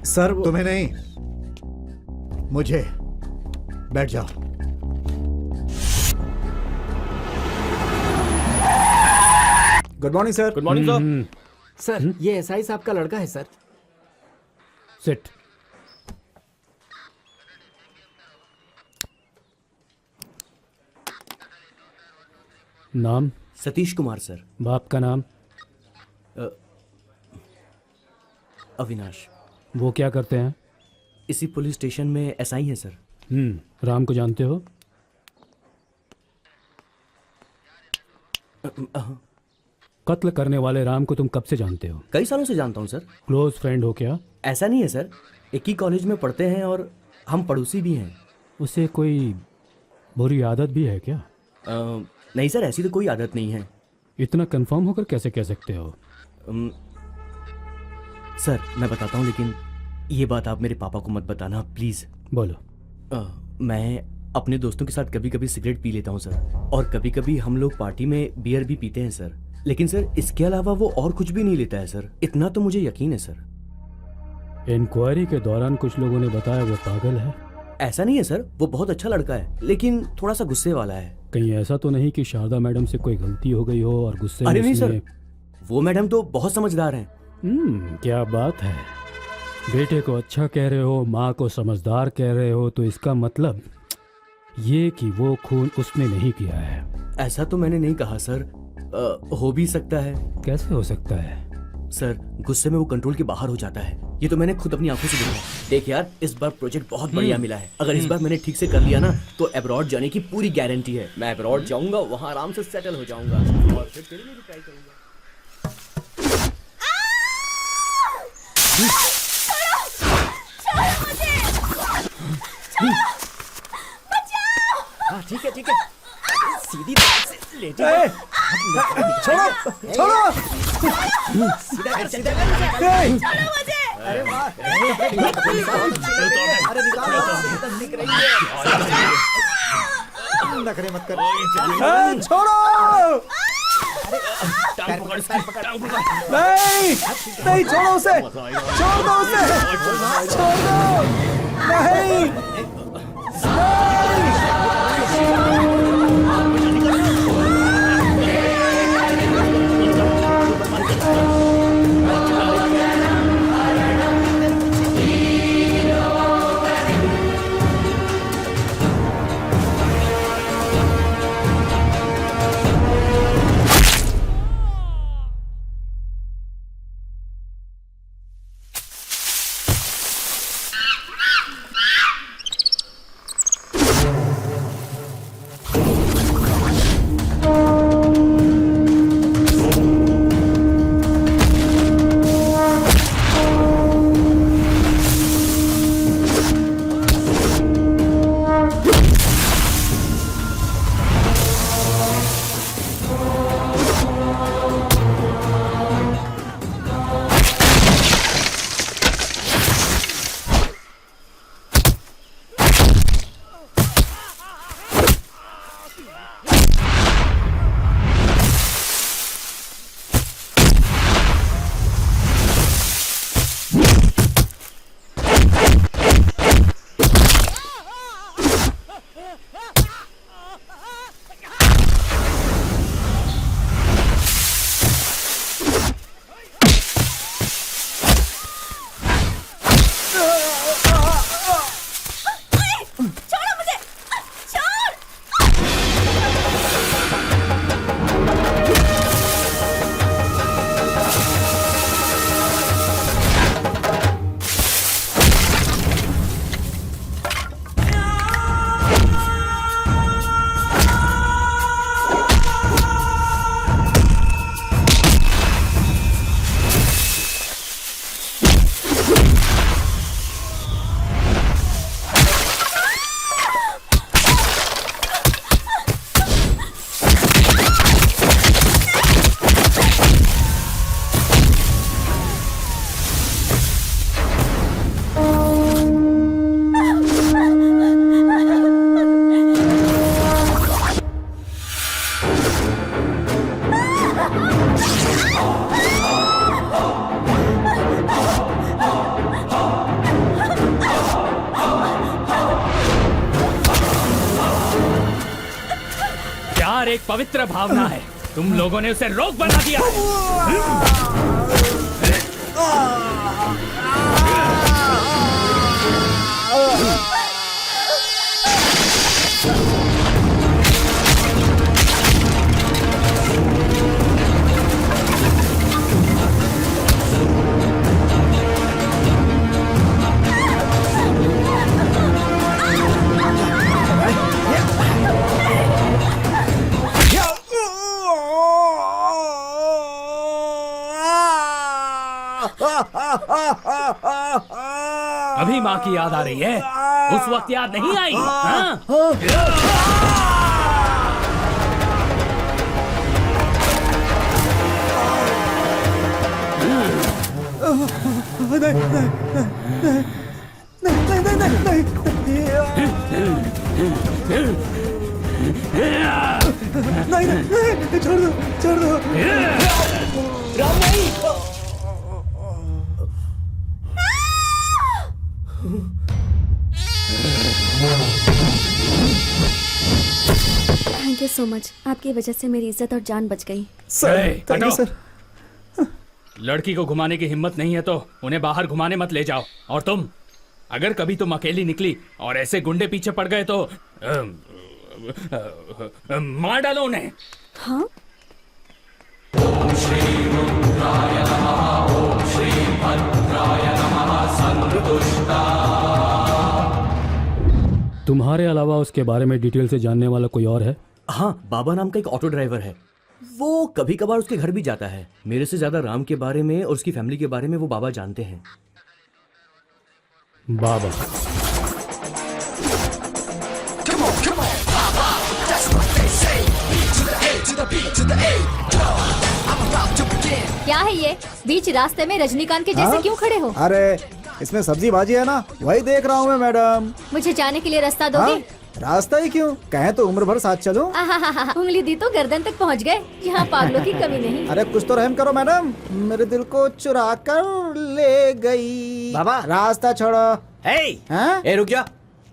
सर तुम्हें नहीं, मुझे। बैठ जाओ। Good morning sir. Good morning sir. Sir ये एसआई साहब का लड़का है सर। सिट। नाम? सतीश कुमार सर। बाप का नाम? अविनाश। वो क्या करते हैं? इसी पुलिस स्टेशन में एसआई हैं सर। राम को जानते हो? कत्ल करने वाले राम को तुम कब से जानते हो? कई सालों से जानता हूँ सर। क्लोज फ्रेंड हो क्या? ऐसा नहीं है सर, एक ही कॉलेज में पढ़ते हैं और हम पड़ोसी भी हैं। उसे कोई बुरी आदत भी है क्या? नहीं सर, ऐसी तो कोई आदत नहीं है। इतना कंफर्म होकर कैसे कह सकते हो? सर मैं बताता हूँ, लेकिन ये बात आप मेरे पापा को मत बताना प्लीज। बोलो। मैं अपने दोस्तों के साथ कभी कभी सिगरेट पी लेता हूँ सर, और कभी कभी हम लोग पार्टी में बियर भी पीते हैं सर, लेकिन सर इसके अलावा वो और कुछ भी नहीं लेता है सर। इतना तो मुझे यकीन है सर। इंक्वायरी के दौरान कुछ लोगों ने बताया वो पागल है। ऐसा नहीं है सर, वो बहुत अच्छा लड़का है, लेकिन थोड़ा सा गुस्से वाला है। कहीं ऐसा तो नहीं कि शारदा मैडम से कोई गलती हो गई हो और गुस्से में? अरे नहीं सर, वो मैडम तो बहुत समझदार हैं। क्या बात है। बेटे को अच्छा कह रहे हो, माँ को समझदार कह रहे हो, तो इसका मतलब ये कि वो खून उसने नहीं किया है। ऐसा तो मैंने नहीं कहा सर। हो भी सकता है। कैसे हो सकता है? सर गुस्से में वो कंट्रोल के बाहर हो जाता है, ये तो मैंने खुद अपनी आंखों से देखा। देख यार, इस बार प्रोजेक्ट बहुत बढ़िया मिला है। अगर इस बार मैंने ठीक से कर लिया ना तो अब्रॉड जाने की पूरी गारंटी है। मैं अब्रॉड जाऊंगा, वहाँ आराम से सेटल हो जाऊंगा और फिर तेरे लिए भी ट्राई करूंगा। ठीक है ठीक है, सीधी तरह से लेटी। छोड़ो छोड़ो। सीधा कर, सीधा कर। छोड़ो मुझे। अरे वाह, अरे निकालो, दिख रही है। नखरे मत कर। छोड़ो। नहीं नहीं, छोड़ो उसे, छोड़ दो उसे, छोड़ दो। नहीं एक पवित्र भावना है, तुम लोगों ने उसे रोग बना दिया अभी माँ की याद आ रही है, उस वक्त याद नहीं आई? नहीं, छोड़ दो, छोड़ दो। राम नहीं। थैंक यू सो मच, आपकी वजह से मेरी इज्जत और जान बच गई। Thank you sir. लड़की को घुमाने की हिम्मत नहीं है तो उन्हें बाहर घुमाने मत ले जाओ। और तुम, अगर कभी तुम अकेली निकली और ऐसे गुंडे पीछे पड़ गए तो मार डालो उन्हें। हाँ? ओम श्री रुद्राय नमः, ओम श्री भद्राय नमः, संतुष्टा। तुम्हारे अलावा उसके बारे में डिटेल से जानने वाला कोई और है? हाँ, बाबा नाम का एक ऑटो ड्राइवर है। वो कभी कभार उसके घर भी जाता है। मेरे से ज्यादा राम के बारे में और उसकी फैमिली के बारे में वो बाबा जानते हैं। बाबा Come on, Baba, that's what they say. B to the A to the B to the A. I'm about to begin. क्या है ये? बीच रास्ते में रजनीकांत के जैसे हाँ? क्यों खड़े हो? अरे इसमें सब्जी भाजी है ना, वही देख रहा हूँ मैं मैडम। मुझे जाने के लिए रास्ता हाँ? दोगे? रास्ता ही क्यों, कहें तो उम्र भर साथ चलूं। आहाहाहा, उंगली दी तो गर्दन तक पहुंच गए। यहाँ पागलों की कमी नहीं। अरे कुछ तो रहम करो मैडम, मेरे दिल को चुरा कर ले गई। बाबा। रास्ता छोड़ो। हाँ? ए रुक जा,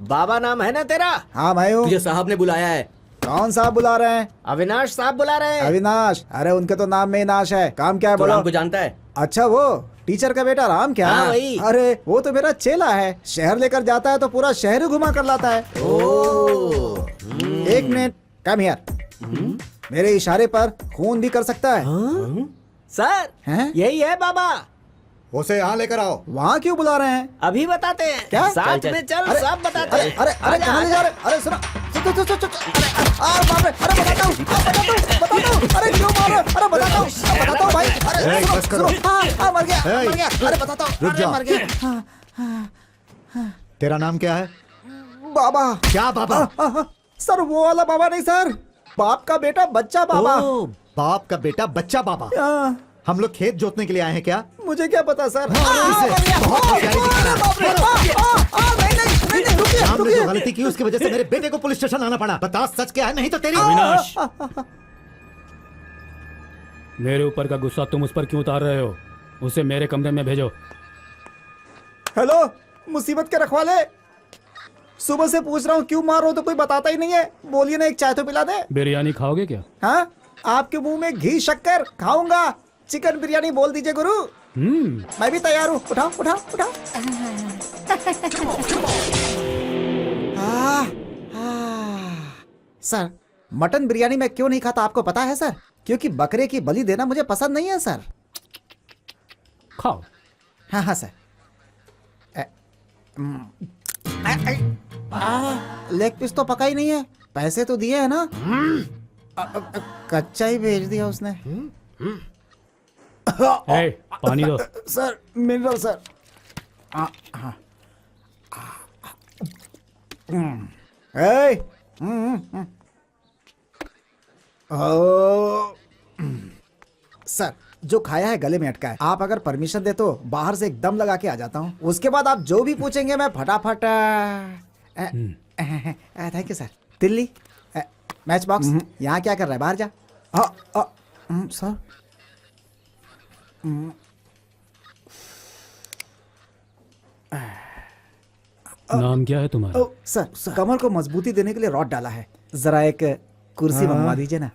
बाबा नाम है ना तेरा? हाँ मैं हूँ। तुझे साहब ने बुलाया है। कौन साहब बुला रहे हैं? अविनाश साहब बुला रहे हैं। अविनाश? अरे उनके तो नाम में ही नाश है। काम क्या है तो बोलो? राम को जानता है? अच्छा वो टीचर का बेटा राम क्या? हाँ, वही। अरे वो तो मेरा चेला है, शहर लेकर जाता है तो पूरा शहर ही घुमा कर लाता है। एक मिनट, कम हियर। मेरे इशारे पर खून भी कर सकता है। सर हैं? यही है बाबा। उसे यहाँ लेकर आओ। वहाँ क्यों बुला रहे हैं? अभी बताते हैं। क्या? साथ चल, चल। में चल, अरे, सब बताते अरे हैं। अरे अरे कहाँ ले जा रहे? अरे सुनो, बाप रे, अरे बताता हूँ, अरे क्यों मार रहे? अरे बताता हूँ भाई। अरे बस करो। मर गया। अरे बताता हूँ, रुक अरे जाओ। मर गया। तेरा नाम क्या है? बाबा। क्या बाबा? सर वो वाला बाबा नहीं सर, बाप का बेटा बच्चा बाबा। ओ, बाप का बेटा बच्चा बाबा। हम लोग खेत जोतने के लिए आए हैं क्या? मुझे क्या पता सर। हमने जो गलती की उसकी वजह से मेरे बेटे को पुलिस स्टेशन आना पड़ा। बता सच क्या है, नहीं तो तेरी। अविनाश, मेरे ऊपर का गुस्सा तुम उस पर क्यों उतार रहे हो? उसे मेरे कमरे में भेजो। हेलो मुसीबत के रखवाले, सुबह से पूछ रहा हूँ क्यों मार रहा हो तो कोई बताता ही नहीं है। बोलिए ना, एक चाय तो पिला दे। बिरयानी खाओगे क्या? हाँ, आपके मुंह में घी शक्कर खाऊंगा। चिकन बिरयानी बोल दीजिए गुरु। मैं भी तैयार हूँ। उठाओ उठाओ उठाओ। सर मटन बिरयानी मैं क्यों नहीं खाता आपको पता है सर? क्योंकि बकरे की बलि देना मुझे पसंद नहीं है सर। खाओ। हाँ हाँ सर। लेग पीस तो पका ही नहीं है, पैसे तो दिए है ना। कच्चा ही भेज दिया उसने। ए, पानी दो। Sir mineral sir. सर जो खाया है गले में अटका है। आप अगर परमिशन दे तो बाहर से एकदम लगा के आ जाता हूँ। उसके बाद आप जो भी पूछेंगे मैं फटाफट। Thank you sir. Delhi match box यहाँ क्या कर रहा है? बाहर जा। सर नाम क्या है तुम्हारा? सर कमर को मजबूती देने के लिए रॉड डाला है। जरा एक कुर्सी मंगवा दीजिए ना।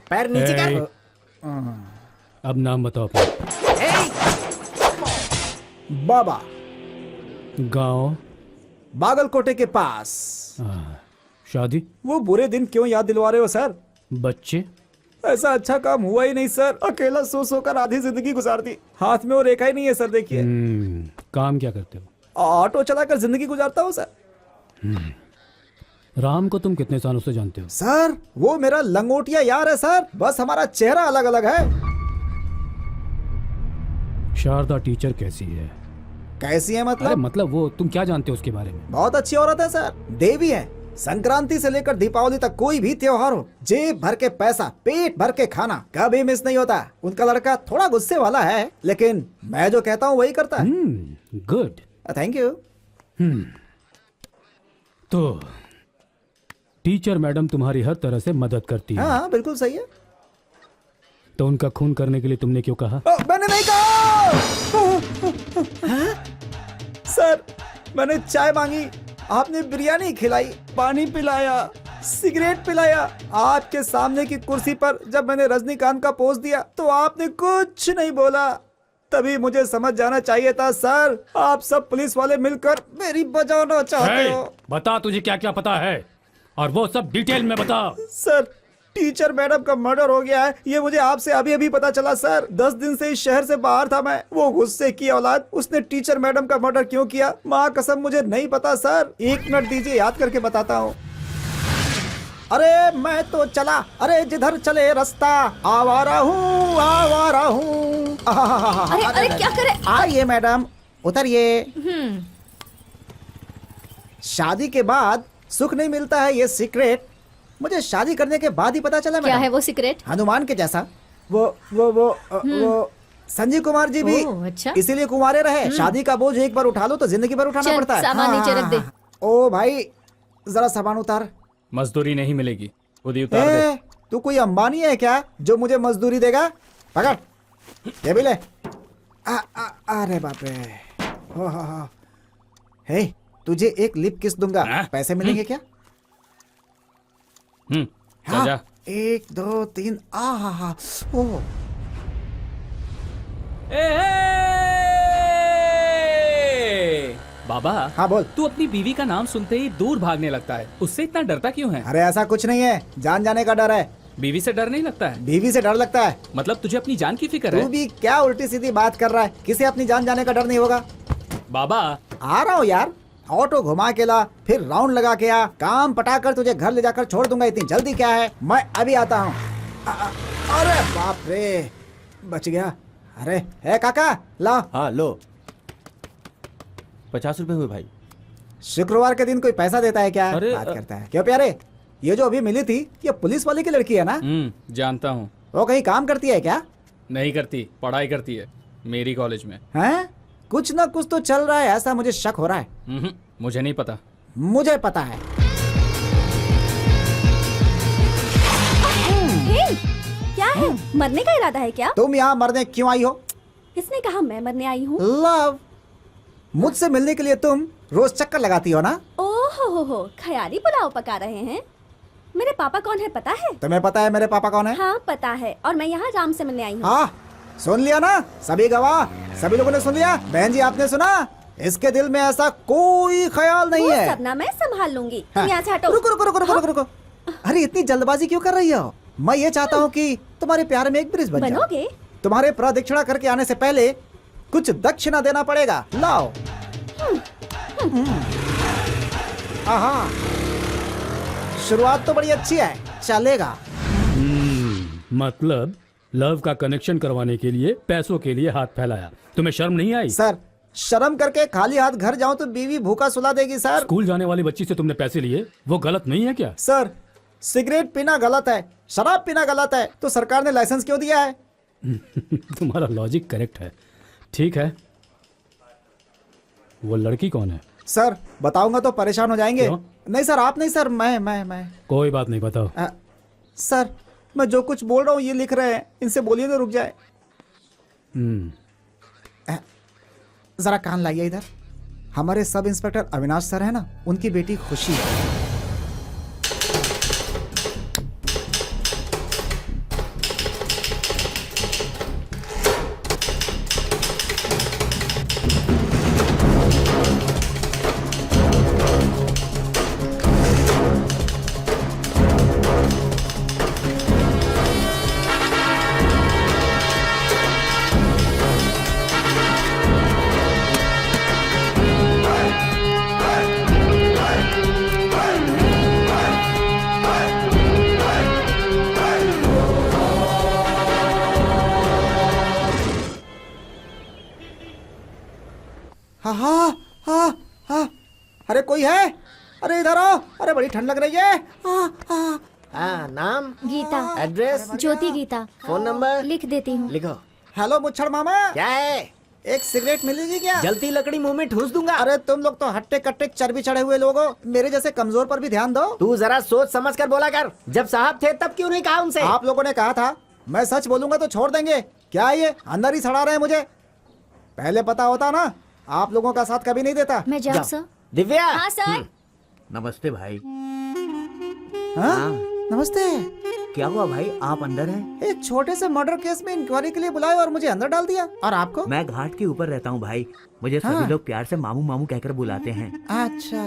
पैर नीचे कर। अब नाम बताओ अपना। बाबा। गांव? बागलकोटे के पास। शादी? वो बुरे दिन क्यों याद दिलवा रहे हो सर? बच्चे? ऐसा अच्छा काम हुआ ही नहीं सर। अकेला सो सोकर आधी जिंदगी गुजार दी। हाथ में वो रेखा ही नहीं है सर। देखिए। काम क्या करते हो? ऑटो चलाकर जिंदगी गुजारता हूँ सर। राम को तुम कितने सालों से जानते हो? सर वो मेरा लंगोटिया यार है सर, बस हमारा चेहरा अलग अलग है। शारदा टीचर कैसी है? कैसी है मतलब? अरे मतलब वो तुम क्या जानते हो उसके बारे में? बहुत अच्छी औरत है सर, देवी है। संक्रांति से लेकर दीपावली तक कोई भी त्योहार हो, जेब भर के पैसा, पेट भर के खाना कभी मिस नहीं होता। उनका लड़का थोड़ा गुस्से वाला है, लेकिन मैं जो कहता हूँ वही करता है। Good, thank you. तो टीचर मैडम तुम्हारी हर तरह से मदद करती है। हाँ बिल्कुल सही है। तो उनका खून करने के लिए तुमने क्यों कहा? मैंने नहीं कहा। सर मैंने चाय मांगी, आपने बिरयानी खिलाई, पानी पिलाया, सिगरेट पिलाया। आपके सामने की कुर्सी पर जब मैंने रजनीकांत का पोज दिया तो आपने कुछ नहीं बोला। तभी मुझे समझ जाना चाहिए था सर। आप सब पुलिस वाले मिलकर मेरी बजाना चाहते हो। बता तुझे क्या क्या पता है, और वो सब डिटेल में बता। सर टीचर मैडम का मर्डर हो गया है, ये मुझे आपसे अभी अभी पता चला सर। 10 दिन से इस शहर से बाहर था मैं। वो गुस्से की औलाद, उसने टीचर मैडम का मर्डर क्यों किया, माँ कसम मुझे नहीं पता सर। 1 मिनट दीजिए, याद करके बताता हूँ। अरे मैं तो चला, अरे जिधर चले रास्ता, आवारा हूँ आवारा हूँ। अरे अरे क्या करे? आइए मैडम उतरिए। शादी के बाद सुख नहीं मिलता है ये सीक्रेट मुझे शादी करने के बाद ही पता चला क्या मैडम। है वो सीक्रेट? हनुमान के जैसा। वो संजीव कुमार जी भी ओह, अच्छा। इसीलिए कुंवारे रहे। शादी का बोझ एक बार उठा लो तो जिंदगी भर उठाना चल, पड़ता है। सामान नीचे रख दे। ओ भाई जरा सामान उतार। मजदूरी नहीं मिलेगी, खुद ही उतार दे। तू कोई अंबानी है क्या जो मुझे मजदूरी देगा? पकड़ ये भी ले। अरे बाप रे। हो। हे तुझे एक लिप किस दूंगा, पैसे मिलेंगे क्या? चल जा। 1 2 3 ओह बाबा। हाँ बोल। तू अपनी बीवी का नाम सुनते ही दूर भागने लगता है, उससे इतना डरता क्यों है? अरे ऐसा कुछ नहीं है, जान जाने का डर है। बीवी से डर नहीं लगता है? बीवी से डर लगता है। मतलब तुझे अपनी जान की फिक्र तू है? भी क्या उल्टी सीधी बात कर रहा है? किसे अपनी जान जाने का डर नहीं होगा? बाबा आ रहा हूँ यार, ऑटो घुमा के ला, फिर राउंड लगा के आ, काम पटाकर तुझे घर ले जाकर छोड़ दूंगा। इतनी जल्दी क्या है, मैं अभी आता हूँ। अरे बाप रे, बच गया। अरे है काका, ला। हाँ लो, 50 रुपए हुए भाई। शुक्रवार के दिन कोई पैसा देता है क्या? अरे, बात करता है क्यों प्यारे? ये जो अभी मिली थी, ये पुलिस वाले की लड़की है ना? जानता हूँ। वो कहीं काम करती है क्या? नहीं करती, पढ़ाई करती है मेरी कॉलेज में। हैं? कुछ ना कुछ तो चल रहा है, ऐसा मुझे शक हो रहा है। मुझे नहीं पता। मुझे पता है। क्या है? मरने का इरादा है क्या? तुम यहाँ मरने क्यों आई हो? किसने कहा मैं मरने आई हूँ? लव, मुझसे मिलने के लिए तुम रोज चक्कर लगाती हो ना? ओह हो, ख्याली पुलाव पका रहे हैं। मेरे पापा कौन है पता है? तुम्हें पता है मेरे पापा कौन है? हाँ पता है, और मैं यहाँ राम से मिलने आई हूँ। हाँ सुन लिया ना, सभी गवाह, सभी लोगों ने सुन लिया। बहन जी आपने सुना? इसके दिल में ऐसा कोई ख्याल नहीं है। सब ना मैं संभाल लूंगी। तुम हाँ। यहाँ से हटो। रुको रुको रुको रुको रुको रुको। अरे इतनी जल्दबाजी क्यों कर रही हो? मैं ये चाहता हूँ कि तुम्हारे प्यार में एक ब्रिज बन जाए। बनोगे? तुम्हारे प्रदक्षिणा करके आने से पहले कुछ दक्षिणा देना पड़ेगा। लाओ। हाँ, शुरुआत तो बड़ी अच्छी है, चलेगा। मतलब लव का कनेक्शन करवाने के लिए पैसों के लिए हाथ फैलाया। तुम्हें शर्म नहीं आई? सर शर्म करके खाली हाथ घर जाऊं तो बीवी भूखा सुला देगी सर। स्कूल जाने वाली बच्ची से तुमने पैसे लिए, वो गलत नहीं है क्या? सर सिगरेट पीना गलत है, शराब पीना गलत है, तो सरकार ने लाइसेंस क्यों दिया है? तुम्हारा लॉजिक करेक्ट है। ठीक है, वो लड़की कौन है? सर बताऊंगा तो परेशान हो जाएंगे। क्यों? नहीं सर, आप नहीं सर, मैं कोई बात नहीं, बताओ। सर मैं जो कुछ बोल रहा हूँ ये लिख रहे हैं, इनसे बोलिए तो रुक जाए। जरा कान लाइए इधर। हमारे सब इंस्पेक्टर अविनाश सर है ना, उनकी बेटी खुशी है। हाँ, अरे कोई है? अरे इधर आओ, अरे बड़ी ठंड लग रही है। नाम, गीता, एड्रेस, ज्योति गीता, फोन नंबर लिख देती हूँ। लिखो। हेलो मुच्छड़ मामा, क्या है? एक सिगरेट मिलेगी क्या? जलती लकड़ी मुंह में ठूस दूंगा। अरे तुम लोग तो हट्टे कट्टे चर्बी चढ़े हुए लोग हो, मेरे जैसे कमजोर पर भी ध्यान दो। तू जरा सोच समझ कर बोला कर। जब साहब थे तब क्यों नहीं कहा उनसे? आप लोगों ने कहा था मैं सच बोलूंगा तो छोड़ देंगे। क्या ये अंदर ही सड़ा रहे हैं मुझे? पहले पता होता ना, आप लोगों का साथ कभी नहीं देता। मैं जाऊँ सर? दिव्या। हाँ सर। नमस्ते भाई। हाँ? नमस्ते। क्या हुआ भाई, आप अंदर हैं? एक छोटे से मर्डर केस में इंक्वायरी के लिए बुलाया और मुझे अंदर डाल दिया। और आपको? मैं घाट के ऊपर रहता हूँ भाई, मुझे हाँ। सभी लोग प्यार से मामू मामू कहकर बुलाते हैं। अच्छा,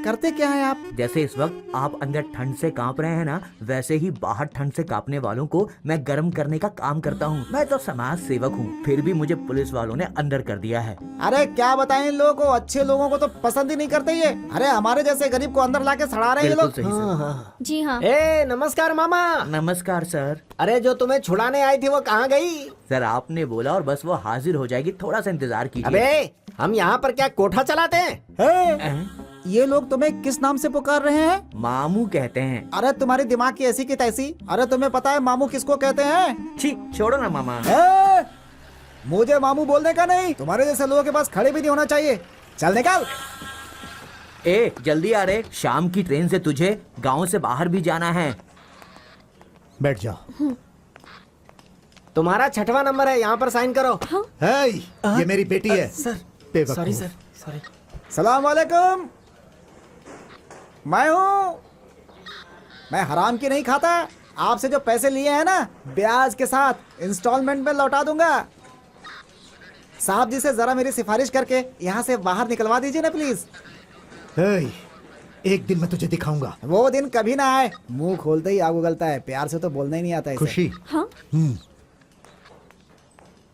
करते क्या है आप? जैसे इस वक्त आप अंदर ठंड से कांप रहे हैं ना, वैसे ही बाहर ठंड से कांपने वालों को मैं गर्म करने का काम करता हूँ। मैं तो समाज सेवक हूँ, फिर भी मुझे पुलिस वालों ने अंदर कर दिया है। अरे क्या बताएं इन लोगों को, अच्छे लोगों को तो पसंद ही नहीं करते ये। अरे हमारे जैसे गरीब को अंदर लाके सड़ा रहे हैं ये लोग। बिल्कुल सही सर। जी हाँ। ए नमस्कार मामा। नमस्कार सर। अरे जो तुम्हें छुड़ाने आई थी वो कहाँ गई? सर आपने बोला और बस वो हाजिर हो जाएगी, थोड़ा सा इंतजार कीजिए। अबे हम यहाँ पर क्या कोठा चलाते हैं? ये लोग तुम्हें किस नाम से पुकार रहे हैं? मामू कहते हैं। अरे तुम्हारी दिमाग की ऐसी की तैसी। अरे तुम्हें पता है मामू किसको कहते हैं? छी छोड़ो ना मामा। मुझे मामू बोलने का नहीं, तुम्हारे जैसे लोगों के पास खड़े भी नहीं होना चाहिए। चल निकाल। ए जल्दी आ रे, शाम की ट्रेन से तुझे गांव से बाहर भी जाना है। बैठ जाओ। तुम्हारा 6वां नंबर है, यहाँ पर साइन करो। हे, ये मेरी बेटी है। Sir sorry sir, sorry. सलाम वालेकुम। मैं हूँ। मैं हराम की नहीं खाता। आपसे जो पैसे लिए हैं ना, ब्याज के साथ इंस्टॉलमेंट में लौटा दूंगा। साहब जी से जरा मेरी सिफारिश करके यहाँ से बाहर निकलवा दीजिए ना प्लीज। हे, एक दिन मैं तुझे दिखाऊंगा। वो दिन कभी ना आए। मुंह खोलते ही आग उगलता है, प्यार से तो बोलना ही नहीं आता इसे। खुशी। हाँ?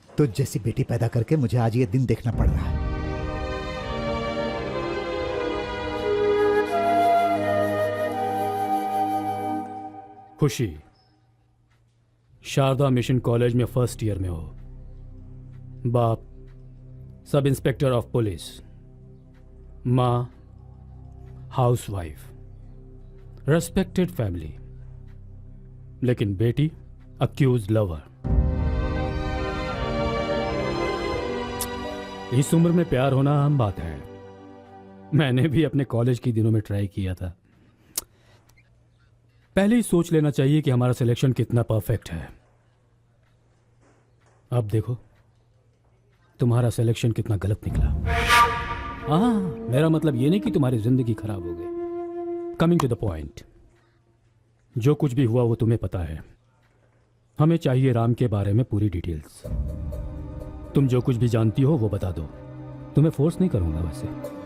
तुझ जैसी बेटी पैदा करके मुझे आज ये दिन देखना पड़ रहा है। खुशी, शारदा मिशन कॉलेज में फर्स्ट ईयर में हो। बाप सब इंस्पेक्टर ऑफ पुलिस, माँ हाउसवाइफ, रेस्पेक्टेड फैमिली, लेकिन बेटी अक्यूज लवर। इस उम्र में प्यार होना आम बात है। मैंने भी अपने कॉलेज के दिनों में ट्राई किया था। पहले ही सोच लेना चाहिए कि हमारा सिलेक्शन कितना परफेक्ट है। अब देखो तुम्हारा सिलेक्शन कितना गलत निकला। हाँ, मेरा मतलब ये नहीं कि तुम्हारी जिंदगी खराब हो गई। कमिंग टू द पॉइंट, जो कुछ भी हुआ वो तुम्हें पता है। हमें चाहिए राम के बारे में पूरी डिटेल्स। तुम जो कुछ भी जानती हो वो बता दो। तुम्हें फोर्स नहीं करूंगा वैसे।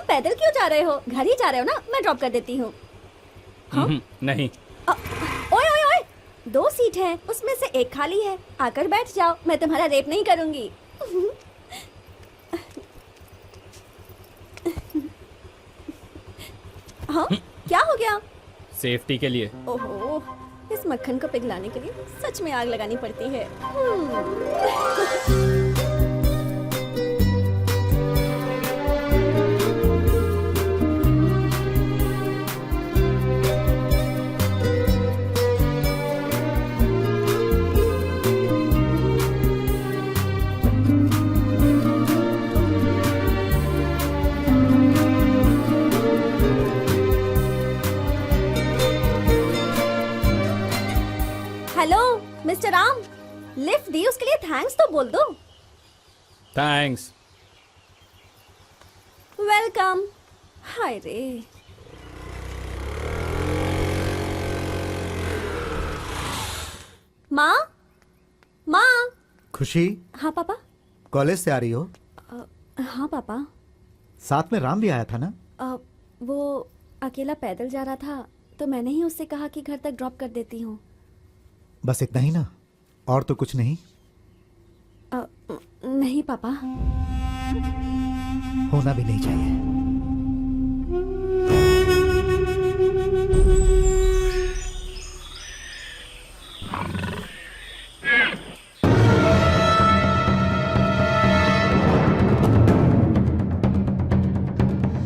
पैदल क्यों जा रहे हो? घर ही जा रहे हो ना? मैं ड्रॉप कर देती हूँ। नहीं। ओए ओए ओए, 2 सीट है, उसमें से एक खाली है। आकर बैठ जाओ, मैं तुम्हारा रेप नहीं करूंगी। हाँ, क्या हो गया? सेफ्टी के लिए। ओहो, इस मक्खन को पिघलाने के लिए सच में आग लगानी पड़ती है। हेलो मिस्टर राम, लिफ्ट दी उसके लिए थैंक्स तो बोल दो। थैंक्स। वेलकम। हाय रे, माँ माँ। खुशी। हाँ पापा। कॉलेज से आ रही हो? हाँ पापा। साथ में राम भी आया था ना? वो अकेला पैदल जा रहा था तो मैंने ही उससे कहा कि घर तक ड्रॉप कर देती हूँ। बस इतना ही ना, और तो कुछ नहीं? नहीं पापा। होना भी नहीं चाहिए।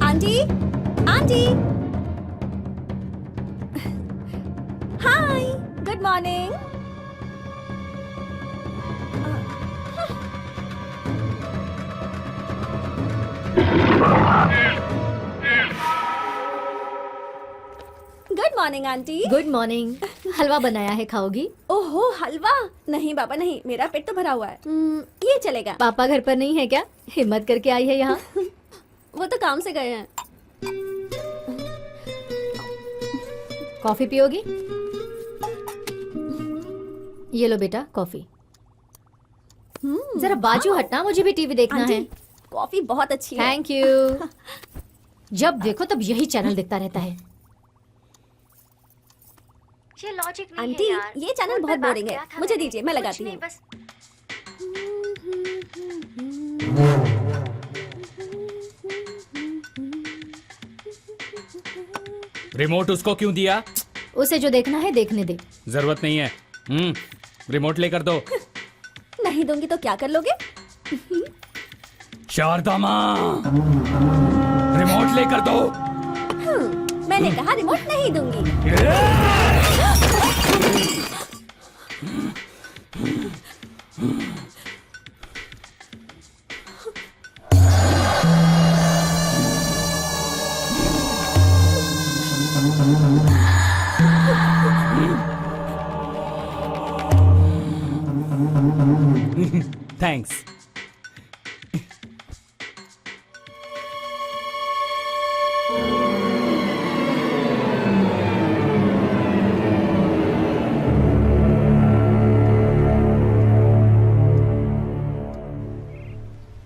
Aunty, aunty. Hi, good morning. Good morning aunty. Good morning. हलवा बनाया है, खाओगी? ओहो, हलवा? नहीं बाबा नहीं, मेरा पेट तो भरा हुआ है। ये चलेगा। पापा घर पर नहीं है क्या? हिम्मत करके आई है यहाँ। वो तो काम से गए हैं। कॉफी पियोगी? ये लो बेटा कॉफी। जरा बाजू हटना, मुझे भी टीवी देखना आंटी, है। कॉफी बहुत अच्छी है। Thank you. जब देखो तब यही चैनल देखता रहता है। ये लॉजिक नहीं आंटी, ये चैनल बहुत बोरिंग है, मुझे दीजिए, मैं लगाती हूँ। रिमोट उसको क्यों दिया? उसे जो देखना है देखने दे। जरूरत नहीं है। रिमोट लेकर दो। नहीं दूंगी तो क्या कर लोगे? शारदा माँ, रिमोट लेकर दो। मैंने कहा रिमोट नहीं दूंगी। थैंक्स।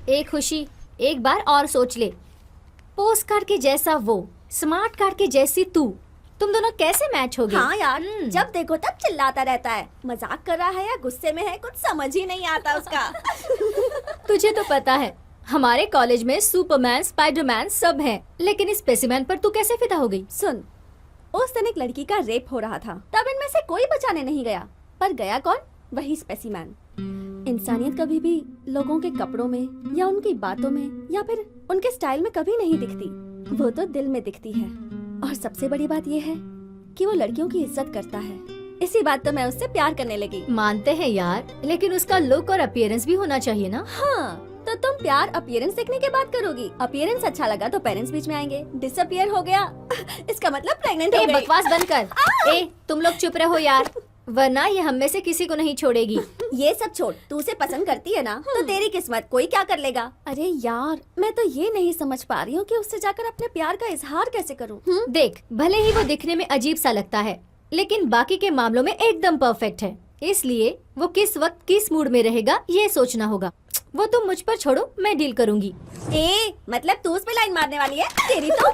एक खुशी, एक बार और सोच ले। पोस्ट कार्ड के जैसा वो, स्मार्ट कार्ड के जैसी तू, तुम दोनों कैसे मैच होगे? हाँ यार, जब देखो तब चिल्लाता रहता है। मजाक कर रहा है या गुस्से में है, कुछ समझ ही नहीं आता उसका। तुझे तो पता है हमारे कॉलेज में सुपरमैन, स्पाइडरमैन सब हैं, लेकिन इस स्पेसिमैन पर तू कैसे फिदा हो गई? सुन, उस दिन एक लड़की का रेप हो रहा था, तब इनमें से कोई बचाने नहीं गया, पर गया कौन? वही स्पेसिमैन। इंसानियत कभी भी लोगों के कपड़ों में या उनकी बातों में या फिर उनके स्टाइल में कभी नहीं दिखती, वो तो दिल में दिखती है। और सबसे बड़ी बात ये है कि वो लड़कियों की इज्जत करता है। इसी बात तो मैं उससे प्यार करने लगी। मानते हैं यार, लेकिन उसका लुक और अपीयरेंस भी होना चाहिए ना। हाँ, तो तुम प्यार अपीयरेंस देखने के बाद करोगी। अपीयरेंस अच्छा लगा तो पेरेंट्स बीच में आएंगे। डिसअपीयर हो गया इसका मतलब प्रेग्नेंट हो गई। बकवास बंद कर। ए, तुम लोग चुप रहो यार, वरना ये हम में से किसी को नहीं छोड़ेगी। ये सब छोड़, तू उसे पसंद करती है ना, तो तेरी किस्मत, कोई क्या कर लेगा। अरे यार, मैं तो ये नहीं समझ पा रही हूँ कि उससे जाकर अपने प्यार का इजहार कैसे करूँ। देख, भले ही वो दिखने में अजीब सा लगता है, लेकिन बाकी के मामलों में एकदम परफेक्ट है। इसलिए वो किस वक्त किस मूड में रहेगा ये सोचना होगा। वो तुम मुझ पर छोड़ो, मैं डील करूंगी। ए, मतलब तू उस पे लाइन मारने वाली है? तेरी तो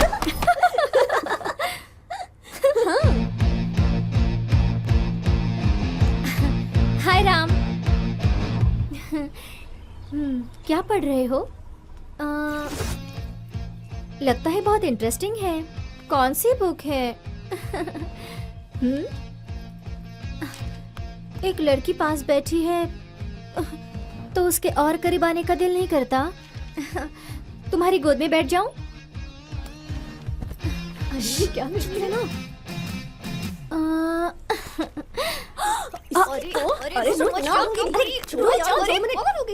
हाँ। हाय राम। क्या पढ़ रहे हो? लगता है बहुत इंटरेस्टिंग है। कौन सी बुक है? एक लड़की पास बैठी है तो उसके और करीब आने का दिल नहीं करता। तुम्हारी गोद में बैठ जाऊं? अरे क्या मुश्किल है ना।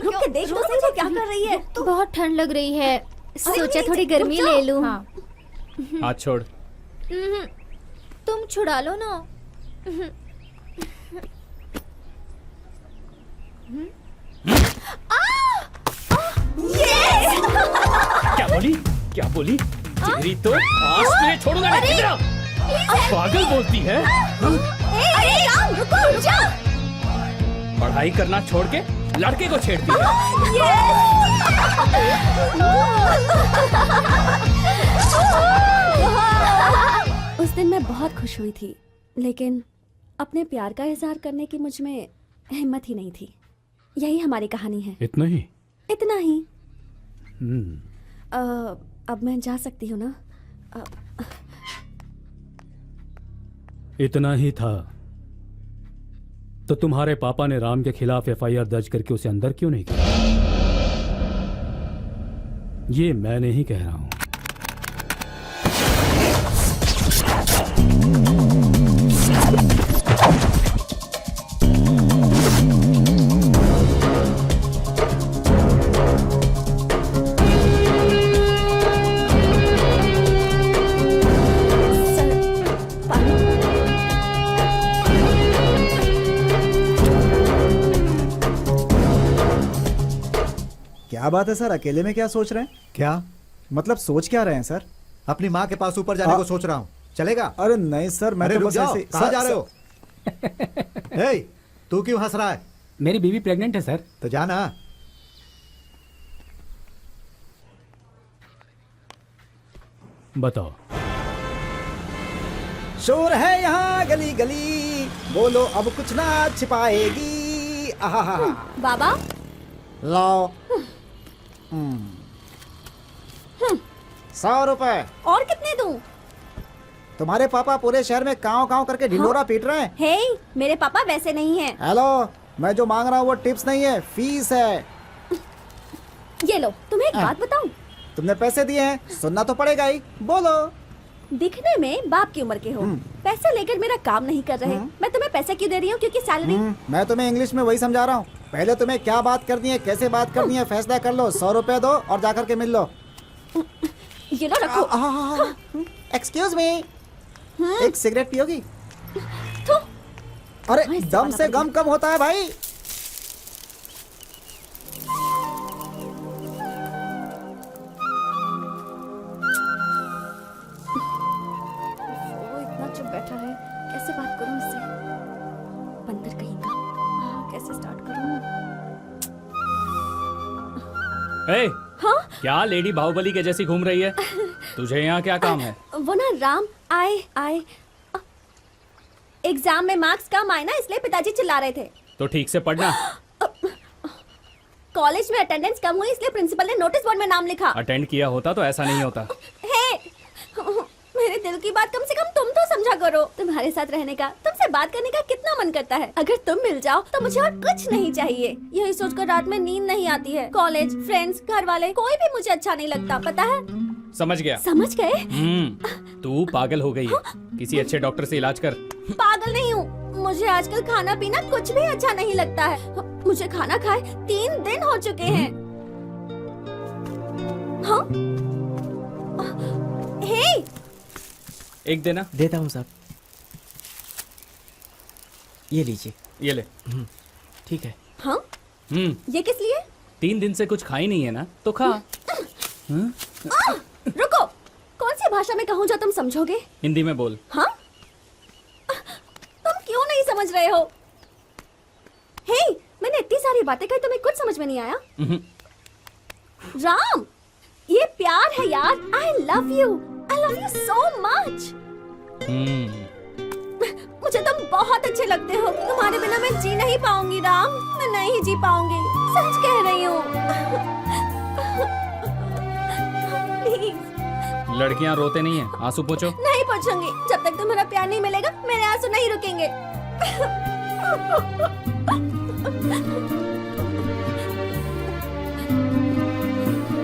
रुक के देख तो सही वो क्या कर रही है। बहुत ठंड लग रही है, सोचा थोड़ी गर्मी ले लूं। हाथ छोड़। तुम छुड़ा लो ना। क्या बोली? क्या बोली? तेरी तो आज तुझे छोड़ूंगा नहीं। इधर आ। पागल बोलती है। अरे राम, रुको, रुक जा। पढ़ाई करना छोड़ के लड़के को छेड़ती है। उस दिन मैं बहुत खुश हुई थी, लेकिन अपने प्यार का इजहार करने की मुझ में हिम्मत ही नहीं थी। यही हमारी कहानी है। इतना ही? इतना ही। अब मैं जा सकती हूँ ना? इतना ही था तो तुम्हारे पापा ने राम के खिलाफ एफआईआर दर्ज करके उसे अंदर क्यों नहीं किया? ये मैं नहीं कह रहा हूं। क्या बात है सर, अकेले में क्या सोच रहे हैं? क्या मतलब सोच क्या रहे हैं सर? अपनी माँ के पास ऊपर जाने को सोच रहा हूँ। चलेगा? अरे नहीं सर, मैं तो रुक बस जाओ। ऐसे कहाँ जा रहे हो? हे, तू क्यों हंस रहा है? मेरी बीवी प्रेग्नेंट है सर। तो जाना। बताओ। शोर है यहाँ गली गली, बोलो अब कुछ ना छिपाएगी। आहा बाबा लो 100 रुपए। और कितने दूं? तुम्हारे पापा पूरे शहर में काव काव करके ढिंडोरा पीट रहे हैं। हे, मेरे पापा वैसे नहीं हैं। हेलो, मैं जो मांग रहा हूँ वो टिप्स नहीं है, फीस है। ये लो, तुम्हें एक बात बताऊं? तुमने पैसे दिए हैं, सुनना तो पड़ेगा ही। बोलो। दिखने में बाप की उम्र के हो, पैसे लेकर मेरा काम नहीं कर रहे। मैं तुम्हें पैसे क्यों दे रही हूँ? क्योंकि सैलरी। मैं तुम्हें इंग्लिश में वही समझा रहा हूँ। पहले तुम्हें क्या बात करनी है, कैसे बात करनी है, फैसला कर लो। 100 रुपए दो और जाकर के मिल लो। ये लो रखो। एक्सक्यूज मी, एक सिगरेट पियोगी? अरे दम से गम कम होता है भाई। वो इतना चुप बैठा है, कैसे बात करूं इससे? बंदर कहीं का। कैसे स्टार्ट करूं? ए, हाँ? क्या लेडी बाहुबली के जैसी घूम रही है? तुझे यहाँ क्या काम है? वो ना राम आए एग्जाम में मार्क्स कम आए ना, इसलिए पिताजी चिल्ला रहे थे। तो ठीक से पढ़ना। कॉलेज में अटेंडेंस कम हुई, इसलिए प्रिंसिपल ने नोटिस बोर्ड में नाम लिखा। अटेंड किया होता तो ऐसा नहीं होता। हे, मेरे दिल की बात कम से कम तुम तो समझा करो। तुम्हारे साथ रहने का, तुमसे बात करने का कितना मन करता है। अगर तुम मिल जाओ तो मुझे और कुछ नहीं चाहिए। यही सोचकर रात में नींद नहीं आती है। कॉलेज, फ्रेंड्स, घर वाले, कोई भी मुझे अच्छा नहीं लगता, पता है? समझ गया। समझ गए? तू पागल हो गई है। किसी अच्छे डॉक्टर से इलाज कर। पागल नहीं हूँ, मुझे आजकल खाना पीना कुछ भी अच्छा नहीं लगता है। मुझे खाना खाए 3 दिन हो चुके हैं। हाँ? हे, एक देना। देता हूँ साहब, ये लीजिए। ये ले। ठीक है। हाँ? ये किस लिए? 3 दिन से कुछ खाई नहीं है ना, तो खा। रुको, कौन सी भाषा में कहूँ जो तुम समझोगे? हिंदी में बोल। हाँ? तुम क्यों नहीं समझ रहे हो? हे, मैंने इतनी सारी बातें कही, तुम्हें कुछ समझ में नहीं आया? राम, ये प्यार है यार। I love you so much। मुझे तुम बहुत अच्छे लगते हो। तुम्हारे बिना मैं जी नहीं पाऊंगी राम, मैं नहीं जी पाऊंगी। सच कह रही हूँ। प्लीज। लड़कियां रोते नहीं है, आंसू पोंछो। नहीं पोंछूंगी, जब तक तुम्हारा प्यार नहीं मिलेगा मेरे आंसू नहीं रुकेंगे।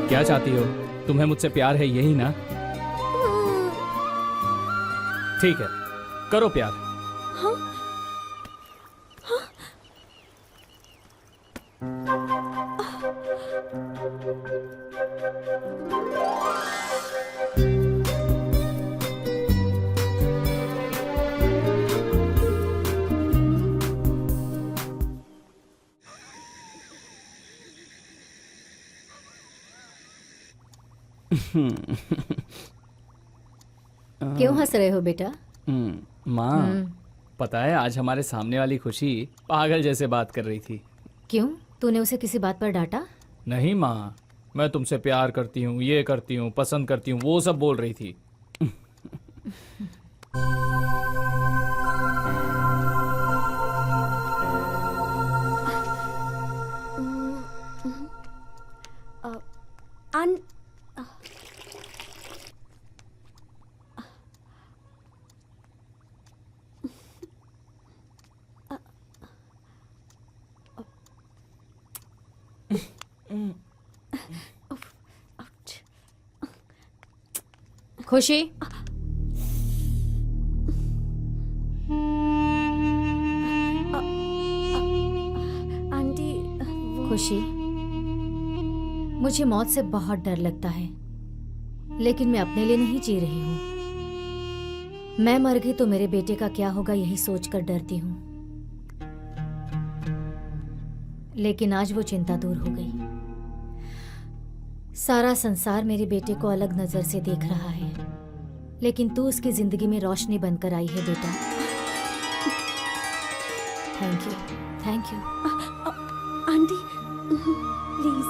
क्या चाहती हो? तुम्हें मुझसे प्यार है, यही ना? ठीक है, करो प्यार। हाँ? हाँ? क्यों हंस रहे हो बेटा? माँ, पता है आज हमारे सामने वाली खुशी पागल जैसे बात कर रही थी। क्यों? तूने उसे किसी बात पर डांटा? नहीं माँ, मैं तुमसे प्यार करती हूँ, ये करती हूँ, पसंद करती हूँ, वो सब बोल रही थी। खुशी, आंटी, खुशी, मुझे मौत से बहुत डर लगता है, लेकिन मैं अपने लिए नहीं जी रही हूँ। मैं मर गई तो मेरे बेटे का क्या होगा, यही सोचकर डरती हूँ। लेकिन आज वो चिंता दूर हो गई। सारा संसार मेरे बेटे को अलग नजर से देख रहा है, लेकिन तू उसकी जिंदगी में रोशनी बनकर आई है बेटा। Thank you, thank you. Aunty, please.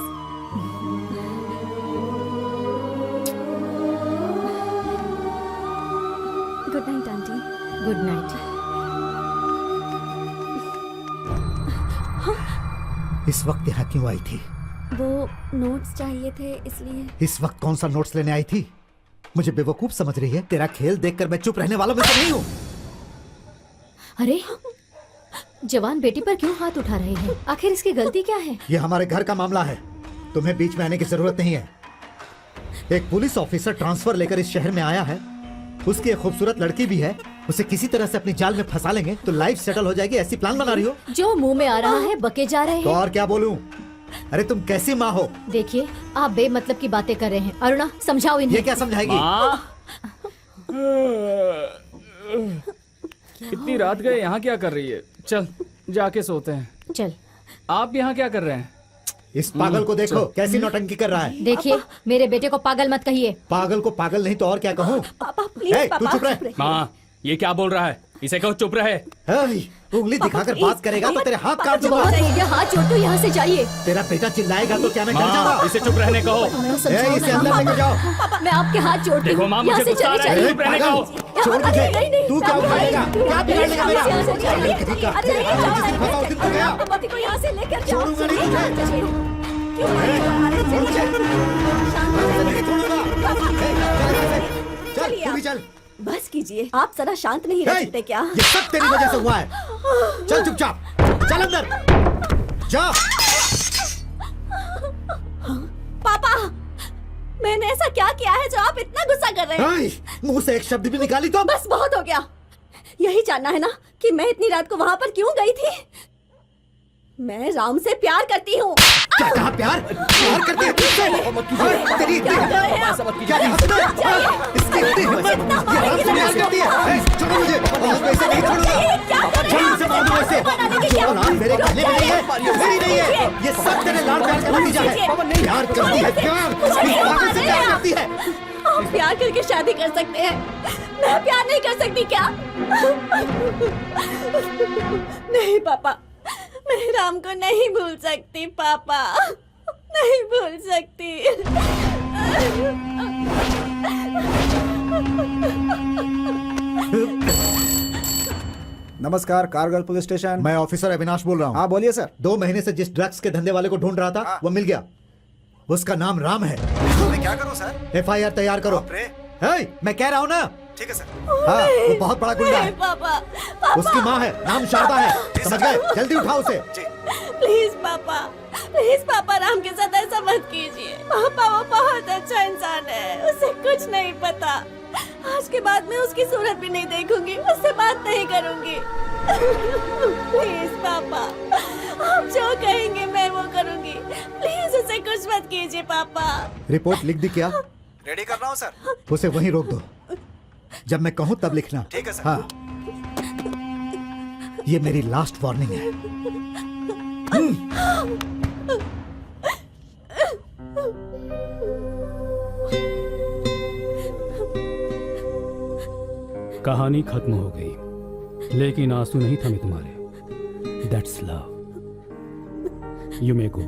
Good night. इस वक्त यहाँ क्यों आई थी? वो नोट्स चाहिए थे इसलिए। इस वक्त कौन सा नोट्स लेने आई थी? मुझे बेवकूफ समझ रही है? तेरा खेल देखकर मैं चुप रहने वाला में से नहीं हूँ। अरे जवान बेटी पर क्यों हाथ उठा रहे हैं? आखिर इसकी गलती क्या है? ये हमारे घर का मामला है, तुम्हें बीच में आने की जरूरत नहीं है। एक पुलिस ऑफिसर ट्रांसफर लेकर इस शहर में आया है, उसकी एक खूबसूरत लड़की भी है, उसे किसी तरह से अपनी जाल में फंसा लेंगे तो लाइफ सेटल हो जाएगी, ऐसी प्लान बना रही हो? जो मुंह में आ रहा है बके जा रहे तो हैं। और क्या बोलूं? अरे तुम कैसी माँ हो? देखिए आप बेमतलब की बातें कर रहे हैं। अरुणा समझाओ इन्हें। ये क्या समझाएगी? इतनी रात गए यहाँ क्या कर रही है? चल जाके सोते हैं। चल। आप यहाँ क्या कर रहे हैं? इस पागल को देखो कैसी नौटंकी कर रहा है। देखिए मेरे बेटे को पागल मत कहिए। पागल को पागल नहीं तो और क्या कहूँ? पापा प्लीज ए, तू पापा चुप रह। चुप रहिए। माँ ये क्या बोल रहा है? इसे कहो चुप रहे। उंगली दिखाकर बात करेगा तो तेरे हाथ काट दूंगा। बहुत है, ये हाथ जोड़ तू यहाँ से जाइए। तेरा बेटा चिल्लाएगा तो क्या मैं डर माँ जाऊंगा? इसे चुप रहने कहो। ए, इसे अंदर लेकर जाओ। पापा मैं आपके हाथ जोड़ती देखो हूँ। माँ, यहाँ मुझे से गुस्सा आ चली रहा है, जाइए। चुप रहने कहो। छोड़ अरे, मुझे। नहीं, नहीं, तू क्या पापा, उठाएगा? नहीं, क्या बिगाड़ेगा मेरा? यहाँ से जाइए। किसी का- अरे, नहीं, जिस दिन फंसा उस दिन तो गया। आपके पति को यहाँ से लेकर जाओ। छोड़ूंगा नहीं तुझे। चलिए। क्यों नहीं जा रहे? छोड़ चलिए। मुझे। शांत हो नहीं जाइए। छोड़ूंगा। पापा, ए, चल यहाँ से। चल चलिए तू भी आप। चल। बस कीजिए, आप जरा शांत नहीं रह ए, सकते क्या? ये सब तेरी वजह से हुआ है। चल चुपचाप चल अंदर जा। पापा मैंने ऐसा क्या किया है जो आप इतना गुस्सा कर रहे हैं? मुंह से एक शब्द भी निकाली तो बस बहुत हो गया। यही जानना है ना कि मैं इतनी रात को वहां पर क्यों गई थी? मैं राम से प्यार करती हूँ। क्या कहा? प्यार करती है तुझसे? तेरी इतनी क्या कर रहे हैं आप? क्या हिम्मत है? इसकी इतनी हिम्मत? ये राम से प्यार करती है? छोड़ो मुझे। आज मैं इसे नहीं छोड़ूंगा। जल्दी से मार दो इसे। जो रात मेरे गले में नहीं है, मेरी नहीं है। ये सब तेरे लाड़ प्यार का नतीजा है। प्यार करती है, प्यार इस पागल से प्यार करती है। आप प्यार करके शादी कर सकते हैं, मैं प्यार नहीं कर सकती क्या? नहीं पापा, मैं राम को नहीं भूल सकती पापा, नहीं भूल सकती। नमस्कार कारगिल पुलिस स्टेशन। मैं ऑफिसर अविनाश बोल रहा हूँ। हाँ बोलिए सर। 2 महीने से जिस ड्रग्स के धंधे वाले को ढूंढ रहा था वो मिल गया। उसका नाम राम है। मैं क्या करूँ सर? FIR तैयार करो। मैं कह रहा हूँ ना। ठीक है सर। हाँ वो बहुत बड़ा गुंडा है। पापा, उसकी माँ है, नाम शारदा है, समझ गए? जल्दी उठाओ उसे। प्लीज पापा, प्लीज पापा राम के साथ ऐसा मत कीजिए। पापा वो बहुत अच्छा इंसान है, उसे कुछ नहीं पता। आज के बाद मैं उसकी सूरत भी नहीं देखूंगी, उससे बात नहीं करूंगी। प्लीज पापा, आप जो कहेंगे मैं वो करूंगी। प्लीज उसे कुछ मत कीजिए पापा। रिपोर्ट लिख दी क्या? रेडी कर रहा हूँ सर। उसे वहीं रोक दो, जब मैं कहूँ तब लिखना। ठीक है सर। हाँ ये मेरी लास्ट वार्निंग है। कहानी खत्म हो गई, लेकिन आंसू नहीं थमे तुम्हारे। That's love. You may go.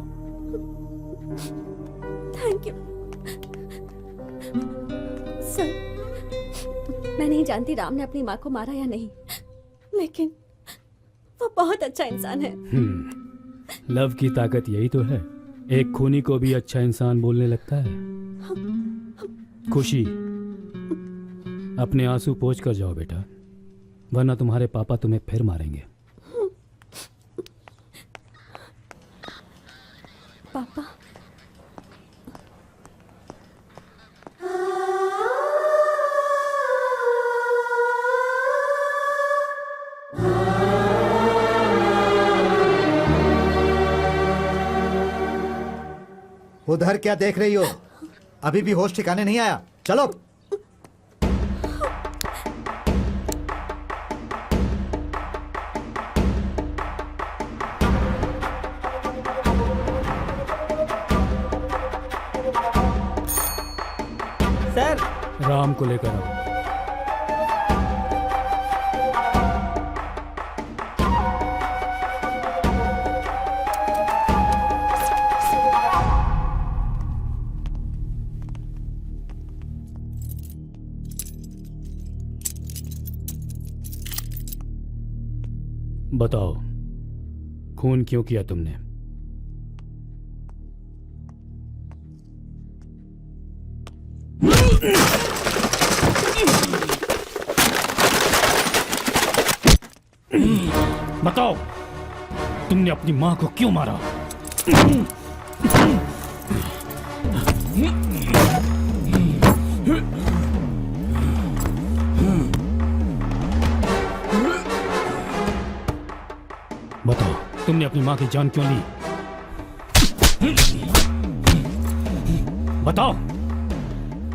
Thank you sir. मैं नहीं जानती राम ने अपनी माँ को मारा या नहीं, लेकिन वो बहुत अच्छा इंसान है। लव की ताकत यही तो है, एक खूनी को भी अच्छा इंसान बोलने लगता है। खुशी, अपने आंसू पोंछ कर जाओ बेटा, वरना तुम्हारे पापा तुम्हें फिर मारेंगे। पापा उधर क्या देख रही हो? अभी भी होश ठिकाने नहीं आया? चलो। सर राम को लेकर आओ। बताओ, खून क्यों किया तुमने? बताओ, तुमने अपनी मां को क्यों मारा? बताओ, तुमने अपनी मां की जान क्यों ली? बताओ,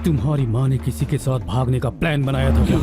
तुम्हारी मां ने किसी के साथ भागने का प्लान बनाया था क्या?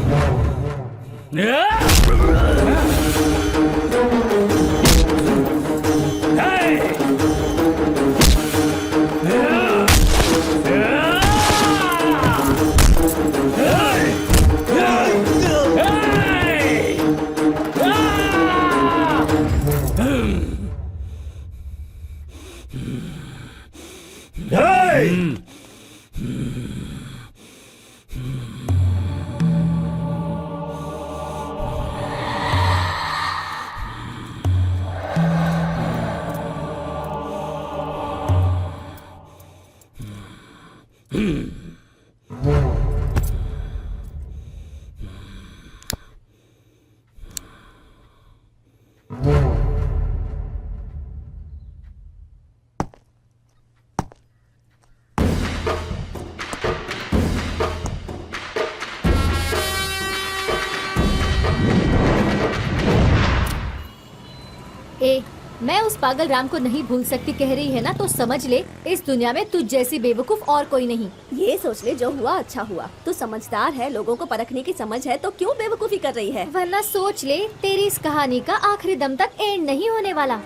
ए, मैं उस पागल राम को नहीं भूल सकती कह रही है ना, तो समझ ले इस दुनिया में तुझ जैसी बेवकूफ और कोई नहीं। ये सोच ले जो हुआ अच्छा हुआ। तू समझदार है, लोगों को परखने की समझ है, तो क्यों बेवकूफी कर रही है? वरना सोच ले तेरी इस कहानी का आखिरी दम तक एंड नहीं होने वाला।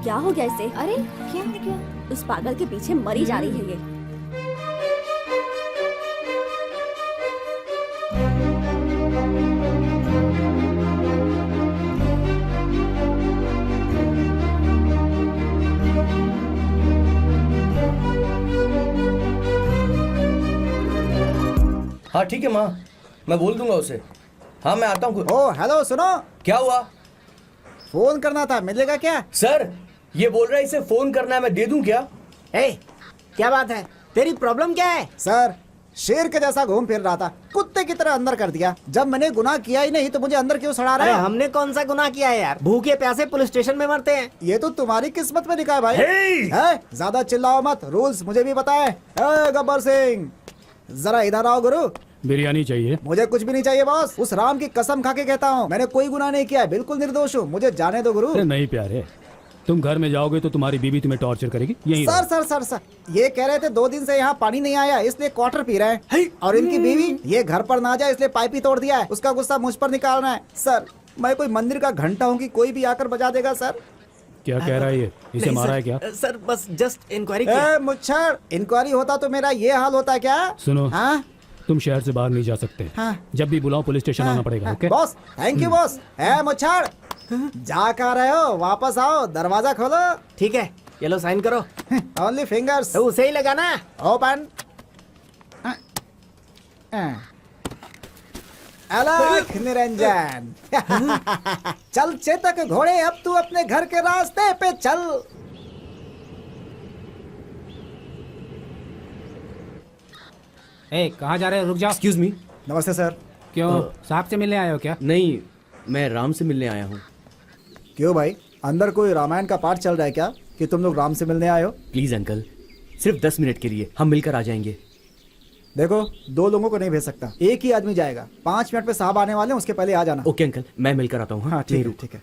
क्या हो गया इसे? अरे क्या? उस पागल के पीछे मरी जा रही है ये। हाँ ठीक है माँ, मैं बोल दूंगा उसे। हाँ मैं आता हूँ। ओ हेलो, सुनो। क्या हुआ? फोन करना था, मिलेगा क्या? सर ये बोल रहा है इसे फोन करना है, मैं दे दूं क्या? क्या बात है? तेरी प्रॉब्लम क्या है? सर, शेर के जैसा घूम फिर रहा था, कुत्ते की तरह अंदर कर दिया। जब मैंने गुनाह किया ही नहीं तो मुझे अंदर क्यों सड़ा रहा है? हमने कौन सा गुनाह किया है यार? भूखे प्यासे पुलिस स्टेशन में मरते हैं। ये तो तुम्हारी किस्मत में लिखा है भाई। है? ज्यादा चिल्लाओ मत, रूल्स मुझे भी पता है। गब्बर सिंह, जरा इधर आओ गुरु। बिरयानी चाहिए? मुझे कुछ भी नहीं चाहिए बॉस। उस राम की कसम खा के कहता हूँ, मैंने कोई गुनाह नहीं किया है, बिल्कुल निर्दोष हूँ। मुझे जाने दो गुरु। नहीं प्यारे, तुम घर में जाओगे तो तुम्हारी बीवी तुम्हें टॉर्चर करेगी। यही सर सर सर सर, ये कह रहे थे 2 दिन से यहाँ पानी नहीं आया इसलिए क्वार्टर पी रहे हैं। और इनकी बीवी ये घर पर ना जाए इसलिए पाइप ही तोड़ दिया है। उसका गुस्सा मुझ पर निकालना है। सर मैं कोई मंदिर का घंटा हूँ कि कोई भी आकर बजा देगा? सर क्या कह रहा है ये? इसे मारा है क्या? सर बस जस्ट इंक्वायरी। मुच्छर, इंक्वायरी होता तो मेरा ये हाल होता क्या? सुनो, हाँ? तुम शहर से बाहर नहीं जा सकते। हाँ? जब भी बुलाओ पुलिस स्टेशन आना पड़ेगा। Okay boss, thank you boss. मुच्छर, जा कर रहे हो? वापस आओ, दरवाजा खोलो। ठीक है, ये लो साइन करो। Only fingers. तो उसे ही लगाना। ओपन। अलख निरंजन। चल चेतक घोड़े, अब तू अपने घर के रास्ते पे चल। कहाँ जा रहे हो? रुक जाओ। Excuse me. नमस्ते सर। क्यों, साहब से मिलने आए हो क्या? नहीं, मैं राम से मिलने आया हूँ। क्यों भाई, अंदर कोई रामायण का पाठ चल रहा है क्या कि तुम लोग राम से मिलने आए हो? प्लीज अंकल, सिर्फ 10 मिनट के लिए हम मिलकर आ जाएंगे। देखो, 2 लोगों को नहीं भेज सकता, एक ही आदमी जाएगा। 5 मिनट में साहब आने वाले हैं, उसके पहले आ जाना। ओके अंकल, मैं मिलकर आता हूँ। हाँ ठीक है, ठीक है।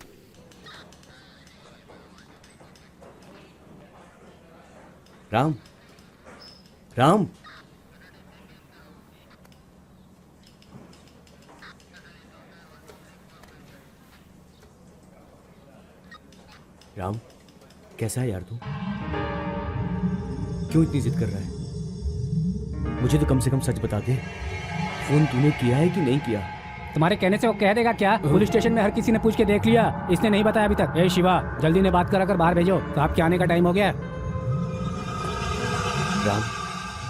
राम, राम, राम, कैसा है यार तू? क्यों इतनी जिद कर रहा है? मुझे तो कम से कम सच बता दे, फोन तूने किया है कि नहीं किया? तुम्हारे कहने से वो कह देगा क्या? पुलिस स्टेशन में हर किसी ने पूछ के देख लिया, इसने नहीं बताया अभी तक। ए शिवा, जल्दी ने बात कर बाहर भेजो, साहब के आने का टाइम हो गया। राम,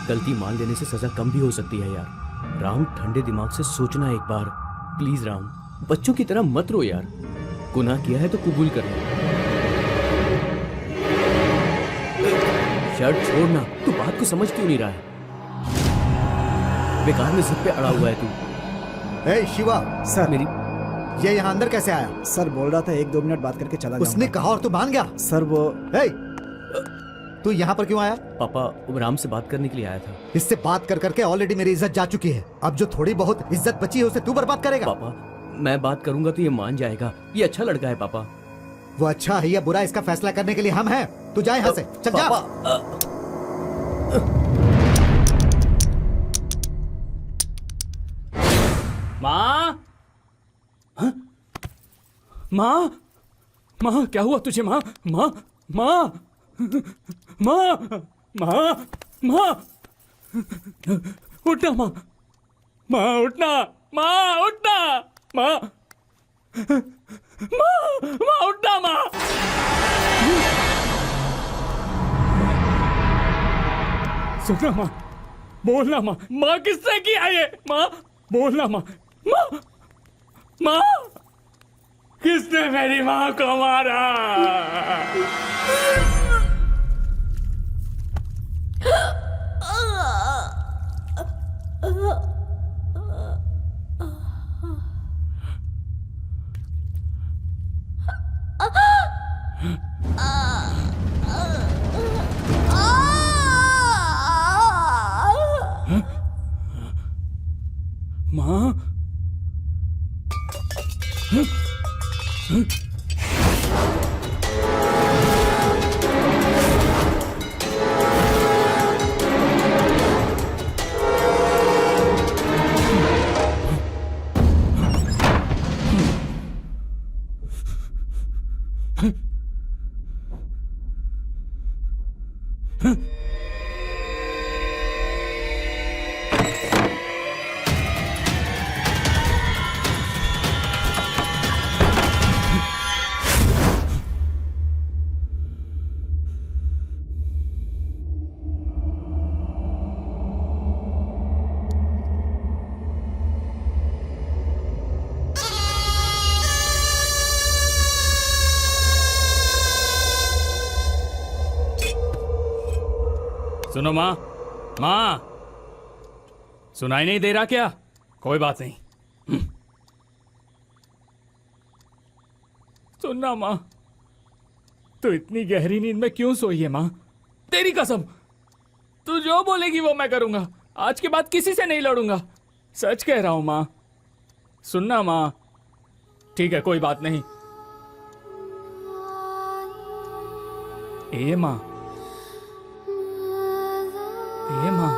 गलती मान लेने से सजा कम भी हो सकती है यार। राम, ठंडे दिमाग से सोचना एक बार। प्लीज राम, बच्चों की तरह मत रो यार। गुनाह किया है तो कबूल कर लो। शर्ट छोड़ना, तू बात को समझ क्यों नहीं रहा है? बेकार में सब पे अड़ा हुआ है तू। ए शिवा, सर मेरी ये यहाँ अंदर कैसे आया? सर बोल रहा था 1-2 मिनट बात करके चला उसने जाऊंगा। कहा और तू मान गया? सर वो ए, तू यहाँ पर क्यों आया? पापा, राम से बात करने के लिए आया था। इससे बात कर करके ऑलरेडी मेरी इज्जत जा चुकी है। अब जो थोड़ी बहुत इज्जत बची है उसे तू बर्बाद करेगा? पापा, मैं बात करूंगा तो ये मान जाएगा। ये अच्छा लड़का है पापा। वो अच्छा है या बुरा इसका फैसला करने के लिए हम हैं। तू जा यहाँ से, चल जा। माँ, हाँ? माँ, माँ क्या हुआ तुझे? माँ, माँ, माँ, माँ, माँ, माँ, उठना माँ, माँ उठना, माँ उठना, माँ, माँ, माँ उठना माँ। सुनना माँ, बोलना माँ, माँ किसने किया ये? माँ बोलना माँ, माँ, माँ, किसने मेरी माँ को मारा? माँ, सुनो माँ, माँ, सुनाई नहीं दे रहा क्या? कोई बात नहीं। सुनना माँ, तू इतनी गहरी नींद में क्यों सोई है माँ? तेरी कसम, तू जो बोलेगी वो मैं करूंगा। आज के बाद किसी से नहीं लड़ूंगा, सच कह रहा हूं माँ। सुनना माँ। ठीक है, कोई बात नहीं। ए माँ, ए माँ,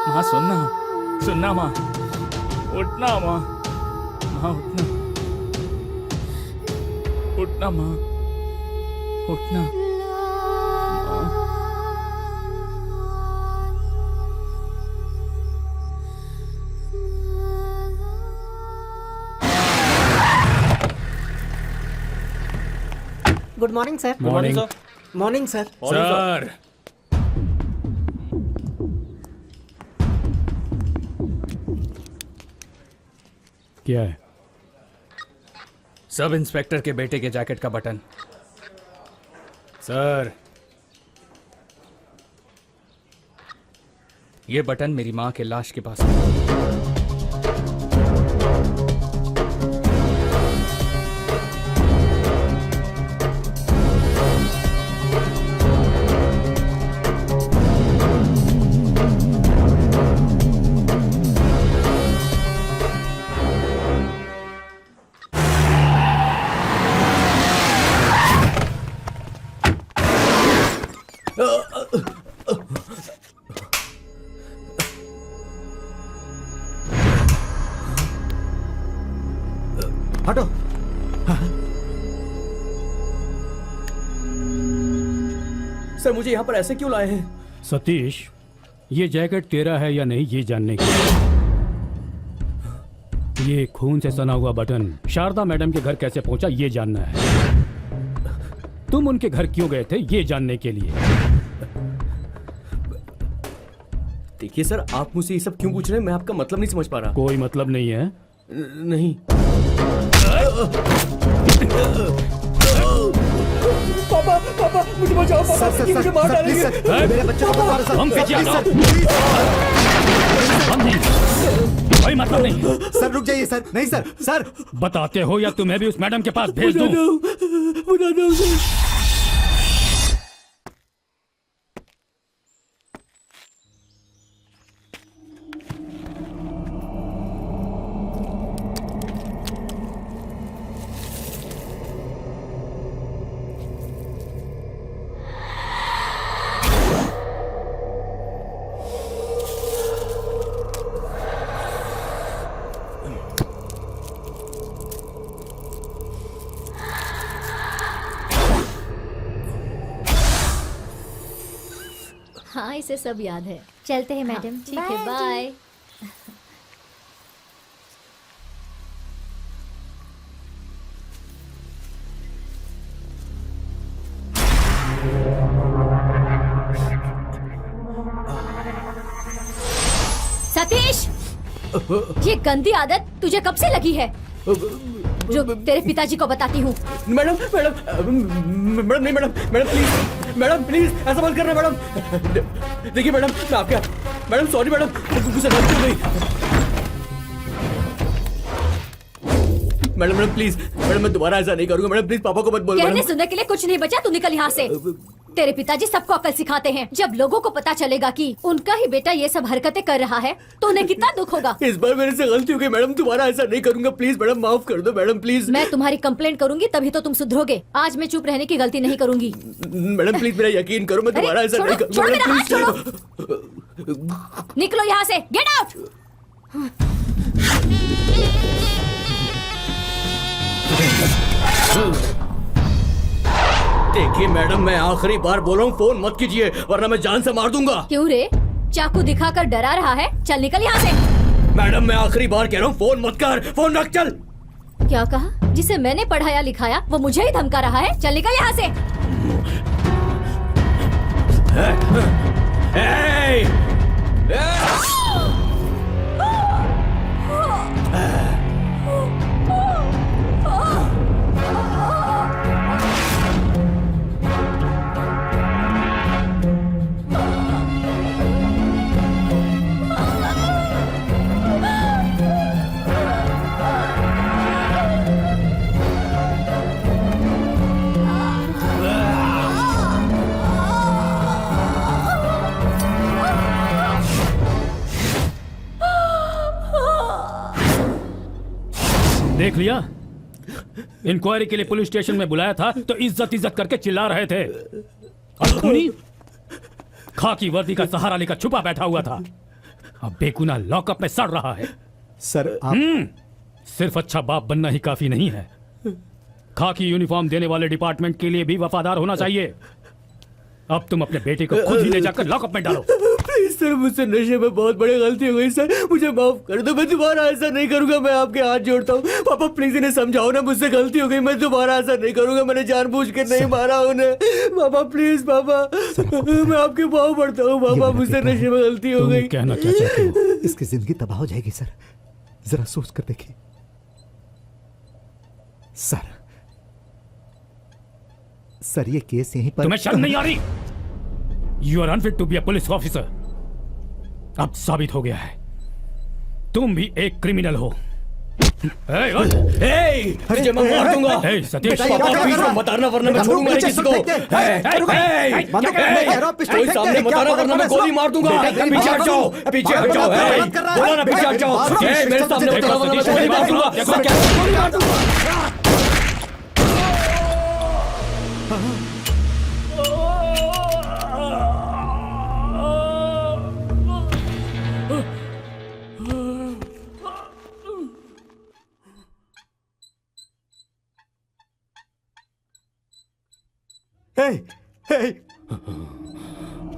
माँ सुनना, सुनना माँ, उठना माँ, माँ उठना, उठना माँ, उठना माँ। Good morning sir. Morning. Morning sir. Sir, क्या है? सब इंस्पेक्टर के बेटे के जैकेट का बटन। सर, ये बटन मेरी माँ के लाश के पास है। हटो। सर, मुझे यहाँ पर ऐसे क्यों लाए हैं? सतीश, ये जैकेट तेरा है या नहीं ये जानने के लिए। ये खून से सना हुआ बटन शारदा मैडम के घर कैसे पहुंचा ये जानना है। तुम उनके घर क्यों गए थे ये जानने के लिए। देखिए सर, आप मुझसे ये सब क्यों पूछ रहे हैं? मैं आपका मतलब नहीं समझ पा रहा। कोई मतलब नहीं है। नहीं। पापा पापा मुझे बचाओ पापा, सर, ये मुझे मार डालेंगे। सर, मेरे बच्चे को मारो, सर। हम पीछे आ जाओ। प्लीज, हम नहीं, कोई मतलब नहीं। सर रुक जाइए सर, नहीं सर, सर बताते हो या तुम्हें भी उस मैडम के पास भेज दूं? बता दो सर। हाँ, इसे सब याद है। चलते हैं मैडम। ठीक है, बाय। सतीश, ये गंदी आदत तुझे कब से लगी है? जो तेरे पिताजी को बताती हूँ। मैडम मैडम नहीं, मैडम प्लीज ऐसा मत करना मैडम। देखिए मैडम, मैं आपका मैडम सॉरी मैडम, मुझसे गलती हो गई। मैडम प्लीज, मैडम मैं दोबारा ऐसा नहीं करूंगा। मैडम प्लीज पापा को मत बोलो। कहने मैडम सुनने के लिए कुछ नहीं बचा, तू निकल यहाँ से। तेरे पिताजी सबको अकल सिखाते हैं। जब लोगों को पता चलेगा कि उनका ही बेटा ये सब हरकतें कर रहा है तो उन्हें कितना दुख होगा। इस बार मेरे से गलती हो गई मैडम, दोबारा ऐसा नहीं करूंगा। प्लीज मैडम माफ कर दो मैडम प्लीज। मैं तुम्हारी कंप्लेंट करूंगी तभी तो तुम सुधरोगे। आज मैं चुप रहने की गलती नहीं करूंगी। मैडम प्लीज मेरा यकीन करो, मैं दोबारा ऐसा नहीं छोड़ो मेरा हाथ, करूंगा। छोड़ो। निकलो यहाँ से, गेट आउट। देखिए मैडम, मैं आखिरी बार बोल रहा हूँ, फोन मत कीजिए वरना मैं जान से मार दूंगा। क्यों रे, चाकू दिखाकर डरा रहा है? चल निकल यहाँ से। मैडम मैं आखिरी बार कह रहा हूँ, फोन मत कर, फोन रख चल। क्या कहा? जिसे मैंने पढ़ाया लिखाया वो मुझे ही धमका रहा है। चल निकल यहाँ से। देख लिया, इंक्वायरी के लिए पुलिस स्टेशन में बुलाया था तो इज्जत इज्जत करके चिल्ला रहे थे। और खूनी खाकी वर्दी का सहारा लेकर छुपा बैठा हुआ था, अब बेगुनाह लॉकअप में सड़ रहा है। सर आप... सिर्फ अच्छा बाप बनना ही काफी नहीं है, खाकी यूनिफॉर्म देने वाले डिपार्टमेंट के लिए भी वफादार होना चाहिए। अब तुम अपने बेटे को खुद ही ले जाकर लॉकअप में डालो। प्लीज सर, मुझसे नशे में बहुत बड़ी गलती हो गई सर, मुझे माफ कर दो। मैं दोबारा ऐसा नहीं करूंगा, मैं आपके हाथ जोड़ता हूँ। पापा प्लीज इन्हें समझाओ ना, मुझसे गलती हो गई, मैं दोबारा ऐसा नहीं करूंगा। मैंने जानबूझ के नहीं मारा उन्हें। पापा प्लीज, पापा मैं आपके पाँव पड़ता हूँ। पापा मुझसे नशे में गलती हो गई। कहना क्या चाहते हो? इसकी जिंदगी तबाह हो जाएगी सर, जरा सोच कर देखिए। सर ये केस यहीं पर... तुम्हें शर्म नहीं आ रही? You are unfit to be a police officer. अब साबित हो गया है, तुम भी एक क्रिमिनल हो। तुझे मैं मार दूंगा। सतीश, पापा बीच में मत आना वरना मैं छोड़ूंगा नहीं किसी को। कोई सामने मत आना वरना मैं गोली मार दूंगा। पीछे हट जाओ, पीछे हट जाओ। बोला ना पीछे हट जाओ। मेरे सामने मत आना वरना मैं गोली मार दूंगा। गोली मार दूंगा।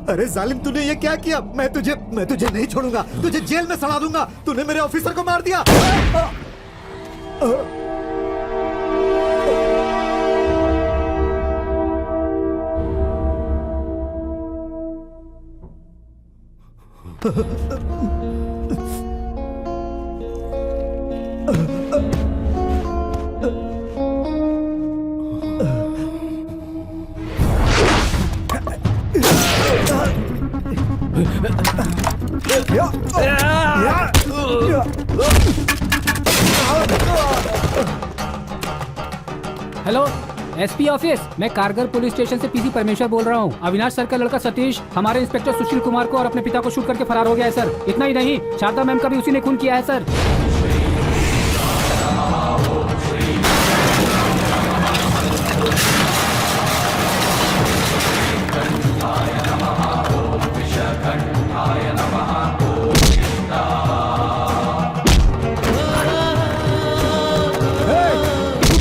अरे जालिम, तूने ये क्या किया? मैं तुझे नहीं छोड़ूंगा, तुझे जेल में सड़ा दूंगा। तूने मेरे ऑफिसर को मार दिया। हेलो एसपी ऑफिस, मैं कारगर पुलिस स्टेशन से पीसी परमेश्वर बोल रहा हूँ। अविनाश सर का लड़का सतीश हमारे इंस्पेक्टर सुशील कुमार को और अपने पिता को शूट करके फरार हो गया है सर। इतना ही नहीं, शारदा मैम का भी उसी ने खून किया है सर।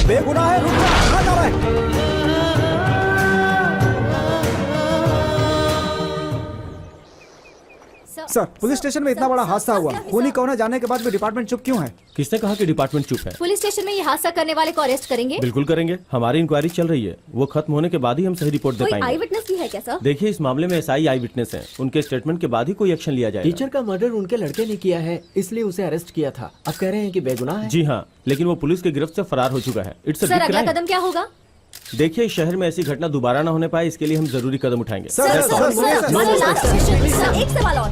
बेगुनाह है, रुक जा, कहाँ जा रहा है? सर, पुलिस स्टेशन में इतना बड़ा हादसा हुआ, खूनी कौन है जानने के बाद भी डिपार्टमेंट चुप क्यों है? किसने कहा कि डिपार्टमेंट चुप है? पुलिस स्टेशन में ये हादसा करने वाले को अरेस्ट करेंगे। बिल्कुल करेंगे, हमारी इंक्वायरी चल रही है। वो खत्म होने के बाद ही हम सही रिपोर्ट दे कोई पाएंगे। आई विटनेस भी है क्या सर? देखिए, इस मामले में एसआई आई विटनेस हैं। उनके स्टेटमेंट के बाद ही कोई एक्शन लिया जाएगा। टीचर का मर्डर उनके लड़के ने किया है, इसलिए उसे अरेस्ट किया था। अब कह रहे हैं कि बेगुनाह है। जी हाँ, लेकिन वो पुलिस की गिरफ्त से फरार हो चुका है। इट्स सर अगला कदम क्या होगा? देखिए, इस शहर में ऐसी घटना दोबारा न होने पाए, इसके लिए हम जरूरी कदम उठाएंगे। एक सवाल और।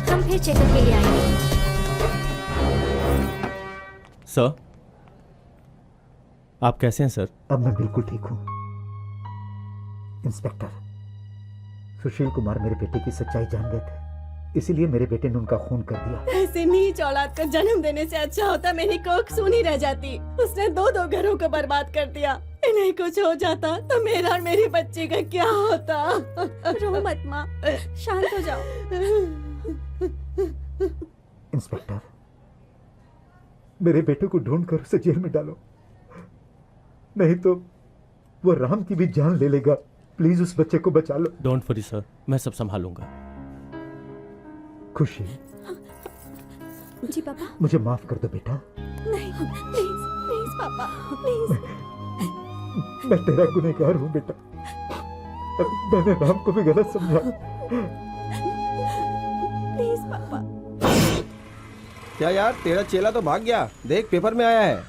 हम फिर चेकअप के लिए आएंगे। सर, आप कैसे हैं सर? अब मैं बिल्कुल ठीक हूँ। इंस्पेक्टर, सुशील कुमार मेरे बेटे की सच्चाई जान गए थे, इसीलिए मेरे बेटे ने उनका खून कर दिया। ऐसे नीच औलाद को जन्म देने से अच्छा होता मेरी कोख सूनी रह जाती। उसने दो घरों को बर्बाद कर दिया। इन्हें कुछ हो जाता तो मेरा और मेरी बच्ची का क्या होता? रो मत माँ, शांत हो जाओ। इंस्पेक्टर, मेरे बेटे को ढूंढ कर उसे जेल में डालो, नहीं तो वो राम की भी जान ले लेगा। प्लीज उस बच्चे को बचा लो। डोंट वरी सर, मैं सब संभालूंगा। खुशी, जी पापा। मुझे माफ कर दो बेटा। नहीं, प्लीज प्लीज पापा, प्लीज। मैं तेरा गुनहगार हूँ बेटा, मैंने राम को भी गलत समझा। प्लीज पापा। क्या यार, तेरा चेला तो भाग गया, देख पेपर में आया है।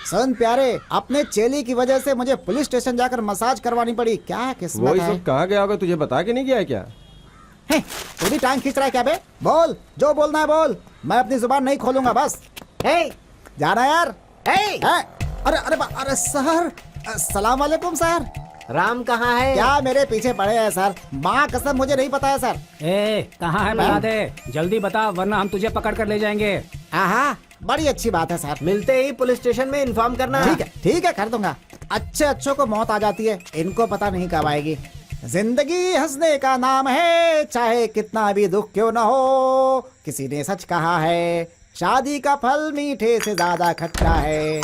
सुन प्यारे, अपने चेली की वजह से मुझे पुलिस स्टेशन जाकर मसाज करवानी पड़ी। क्या किस्मत है। कहाँ गया होगा, तुझे बता के नहीं गया है क्या? तू भी टांग खींच रहा है क्या बे? बोल, जो बोलना है बोल, मैं अपनी जुबान नहीं खोलूंगा बस। हे, जाना यार। हे, अरे सर, अस्सलाम वालेकुम सर। राम कहाँ है? क्या मेरे पीछे पड़े हैं सर? माँ कसम मुझे नहीं पता है सर। कहाँ है बता दे, जल्दी बता वरना हम तुझे पकड़ कर ले जाएंगे। हाँ, बड़ी अच्छी बात है सर। मिलते ही पुलिस स्टेशन में इन्फॉर्म करना। ठीक है कर दूंगा। अच्छों को मौत आ जाती है, इनको पता नहीं कब आएगी। जिंदगी हंसने का नाम है, चाहे कितना भी दुख क्यों न हो। किसी ने सच कहा है, शादी का फल मीठे से ज्यादा खट्टा है।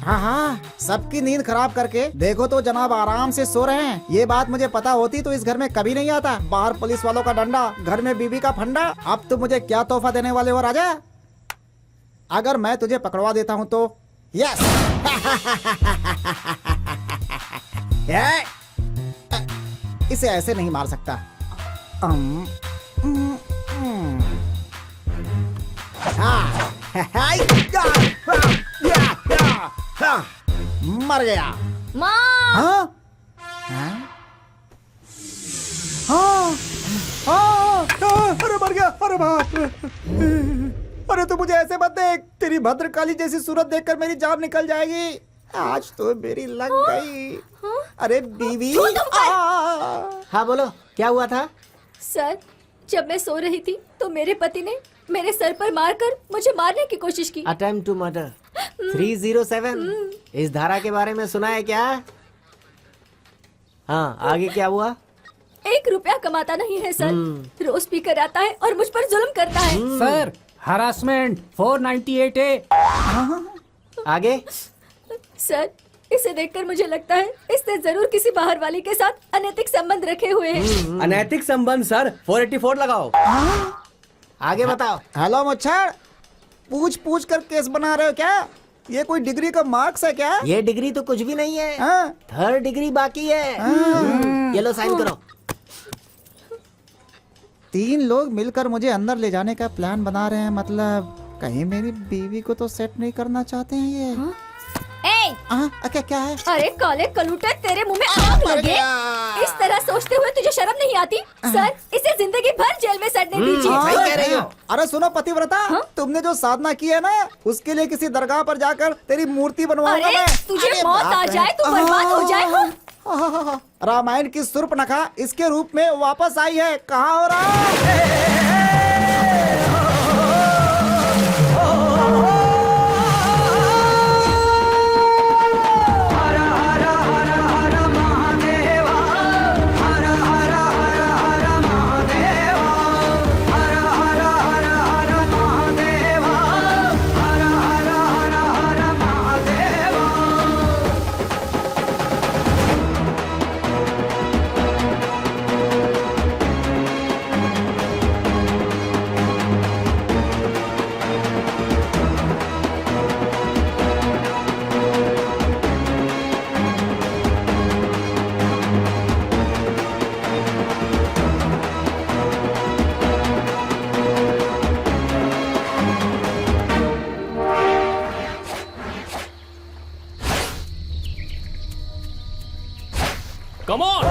हाँ, सबकी नींद खराब करके देखो तो जनाब आराम से सो रहे हैं। ये बात मुझे पता होती तो इस घर में कभी नहीं आता। बाहर पुलिस वालों का डंडा, घर में बीवी का फंडा। अब तुम मुझे क्या तोहफा देने वाले हो राजा? अगर मैं तुझे पकड़वा देता हूँ तो? यस। इसे ऐसे नहीं मार सकता। मर गया। माँ! अरे मर गया, अरे बाप। अरे तू मुझे ऐसे मत देख, तेरी भद्रकाली जैसी सूरत देखकर मेरी जान निकल जाएगी। आज तो मेरी लग गई। अरे बीवी। हाँ बोलो, क्या हुआ था? सर, जब मैं सो रही थी तो मेरे पति ने मेरे सर पर मारकर मुझे मारने की कोशिश की। Attempt to murder 307। इस धारा के बारे में सुना है क्या? हाँ, आगे क्या हुआ? 1 रुपया कमाता नहीं है सर, रोज पी कर आता है और मुझ पर जुल्म करता है। Sir, harassment 498A। आगे? सर, इसे देखकर मुझे लगता है इसने जरूर किसी बाहर वाली के साथ अनैतिक संबंध रखे हुए हैं। अनैतिक संबंध सर, 484 लगाओ। आगे बताओ। हेलो मुच्छर, पूछ कर केस बना रहे हो क्या? ये कोई डिग्री का मार्क्स है क्या? ये डिग्री तो कुछ भी नहीं है। 3rd डिग्री बाकी है। ये लो साइन करो। 3 लोग मिलकर मुझे अंदर ले जाने का प्लान बना रहे हैं। मतलब कहीं मेरी बीवी को तो सेट नहीं करना चाहते हैं ये। क्या है? अरे काले कलूटे, तेरे मुंह में आग लगे। इस तरह तरह सोचते हुए तुझे शर्म नहीं आती? सर, इसे जिंदगी भर जेल में सड़ने दीजिए। सही कह रही हो। अरे सुनो पतिव्रता, तुमने जो साधना की है ना, उसके लिए किसी दरगाह पर जाकर तेरी मूर्ति बनवाऊंगा अरे, मैं। तुझे अरे मौत बाप आ रे। जाए, तू बर्बाद हो जाए। हाँ। रामायण की शूर्पणखा इसके रूप में वापस आई है। कहाँ हो रहा? Come on!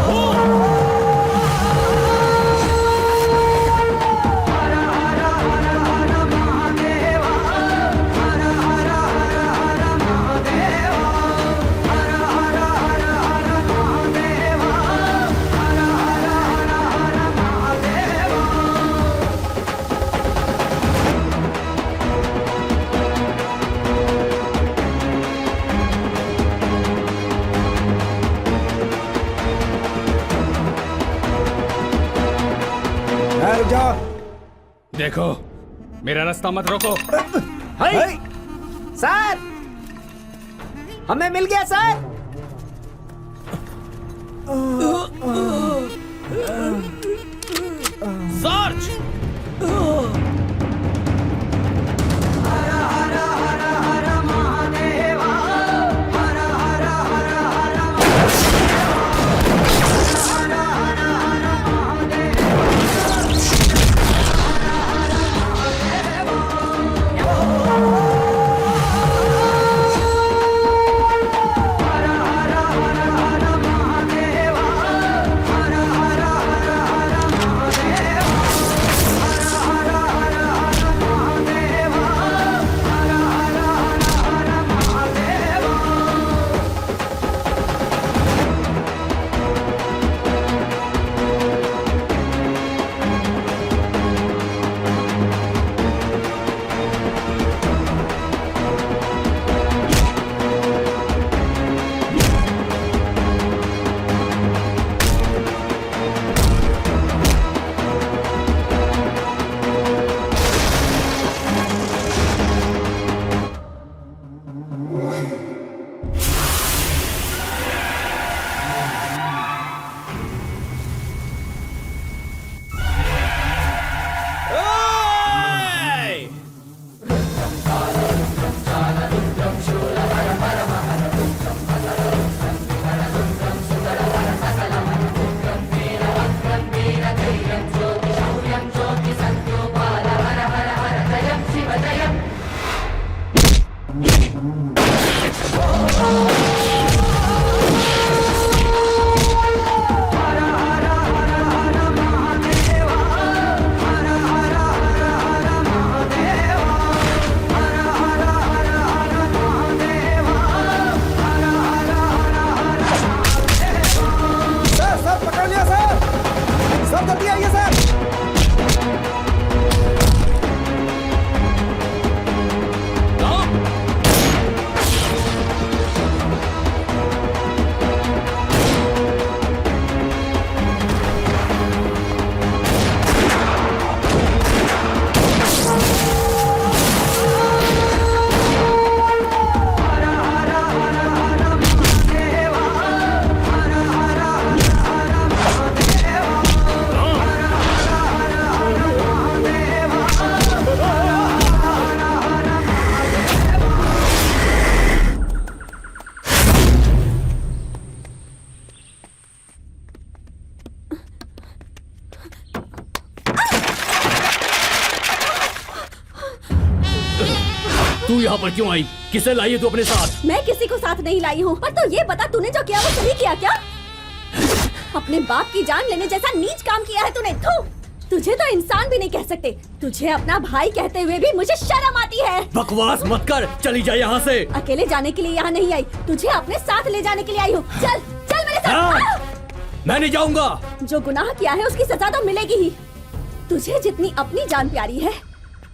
रुक जाओ। देखो, मेरा रास्ता मत रोको। हाय सर, हमें मिल गया सर। सर्च! तू यहाँ पर क्यों आई? किसे लाई है तू अपने साथ? मैं किसी को साथ नहीं लाई हूँ, पर तो ये बता तूने जो किया वो सही किया क्या? अपने बाप की जान लेने जैसा नीच काम किया है तूने। थू, तुझे तो इंसान भी नहीं कह सकते। तुझे अपना भाई कहते हुए भी मुझे शर्म आती है। बकवास मत कर, चली जा यहाँ से। अकेले जाने के लिए यहाँ नहीं आई, तुझे अपने साथ ले जाने के लिए आई हूँ। चल चल मेरे साथ। मैं नहीं जाऊंगा। जो गुनाह किया है उसकी सजा तो मिलेगी ही। तुझे जितनी अपनी जान प्यारी है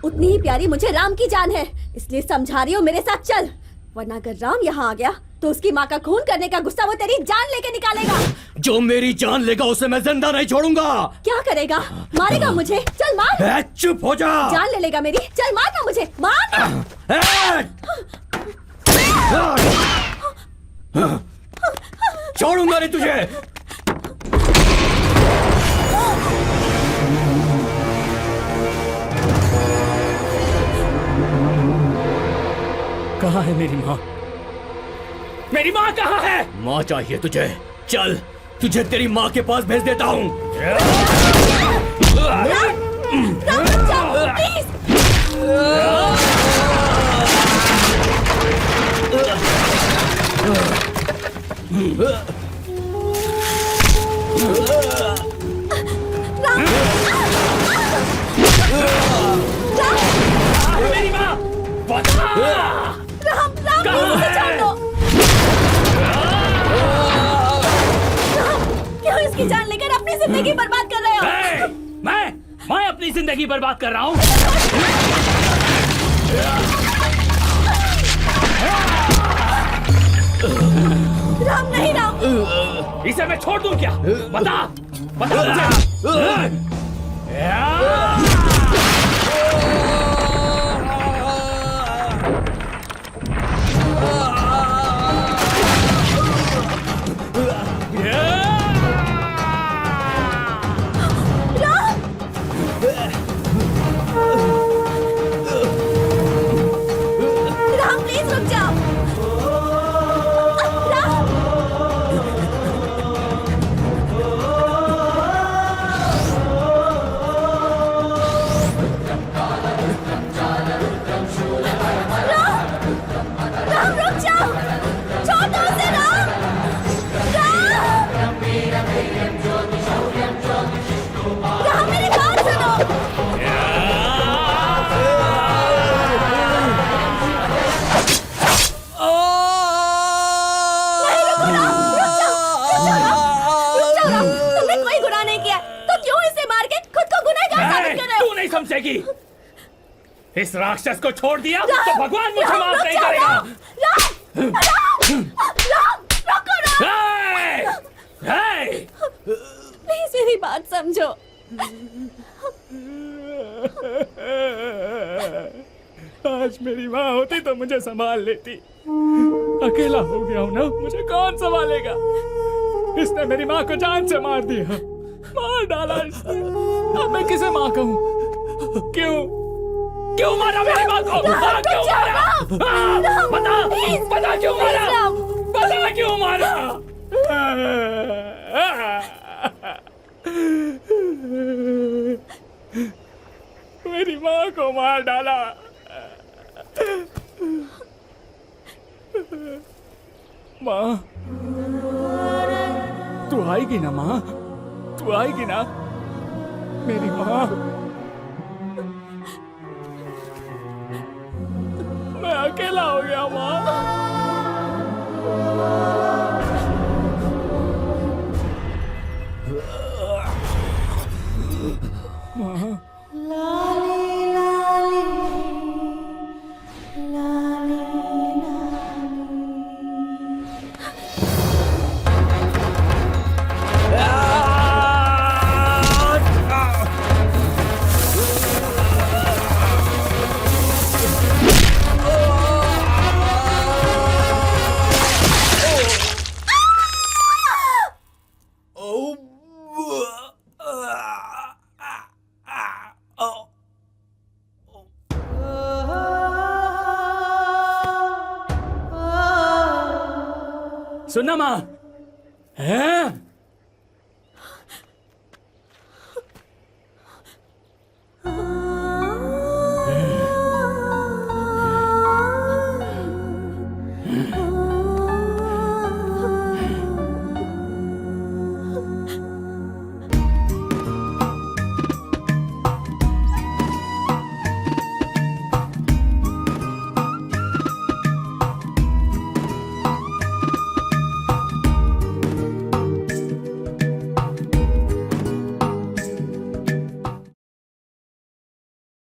उतनी ही प्यारी मुझे राम की जान है, इसलिए समझा रही हूँ मेरे साथ चल, वरना अगर राम यहाँ आ गया तो उसकी माँ का खून करने का गुस्सा वो तेरी जान लेके निकालेगा। जो मेरी जान लेगा उसे मैं जिंदा नहीं छोड़ूंगा। क्या करेगा? मारेगा मुझे? चल मार। चुप हो जा। जान ले लेगा मेरी? चल मारना मुझे, मार। छोड़ूंगा नहीं तुझे। कहाँ है मेरी माँ? मेरी माँ कहाँ है? माँ चाहिए तुझे? चल तुझे तेरी माँ के पास भेज देता हूँ। मेरी माँ बता। राम राम मुझे छोड़ दो। राम, क्यों इसकी जान लेकर अपनी जिंदगी बर्बाद कर रहे हो? मैं अपनी जिंदगी बर्बाद कर रहा हूँ? राम नहीं राम। इसे मैं छोड़ दूं क्या? बता बता मुझे। राम प्लीज रुक जाओ। राम राम रुक जाओ, छोड़ दो उसे। राम राम मेरी बात सुनो। तुमने कोई गुनाह नहीं किया तो क्यों इसे मार के खुद को गुनहगार साबित कर रहे हो? तू नहीं समझेगी। इस राक्षस को छोड़ दिया तो भगवान मुझे माफ नहीं करेगा। प्लीज मेरी बात समझो। आज मेरी माँ होती तो मुझे संभाल लेती। अकेला हो गया हूँ ना, मुझे कौन संभालेगा? इसने मेरी माँ को जान से मार दिया, मार डाला इसने। अब मैं किसे माँ कहूँ? क्यों मारा मेरी माँ को? क्यों मारा? बता क्यों मारा? बता क्यों मारा? मेरी माँ को मार डाला। माँ, तू आएगी ना माँ? तू आएगी ना मेरी माँ? मैं अकेला हो गया माँ। माँ सुनना माँ, हैं?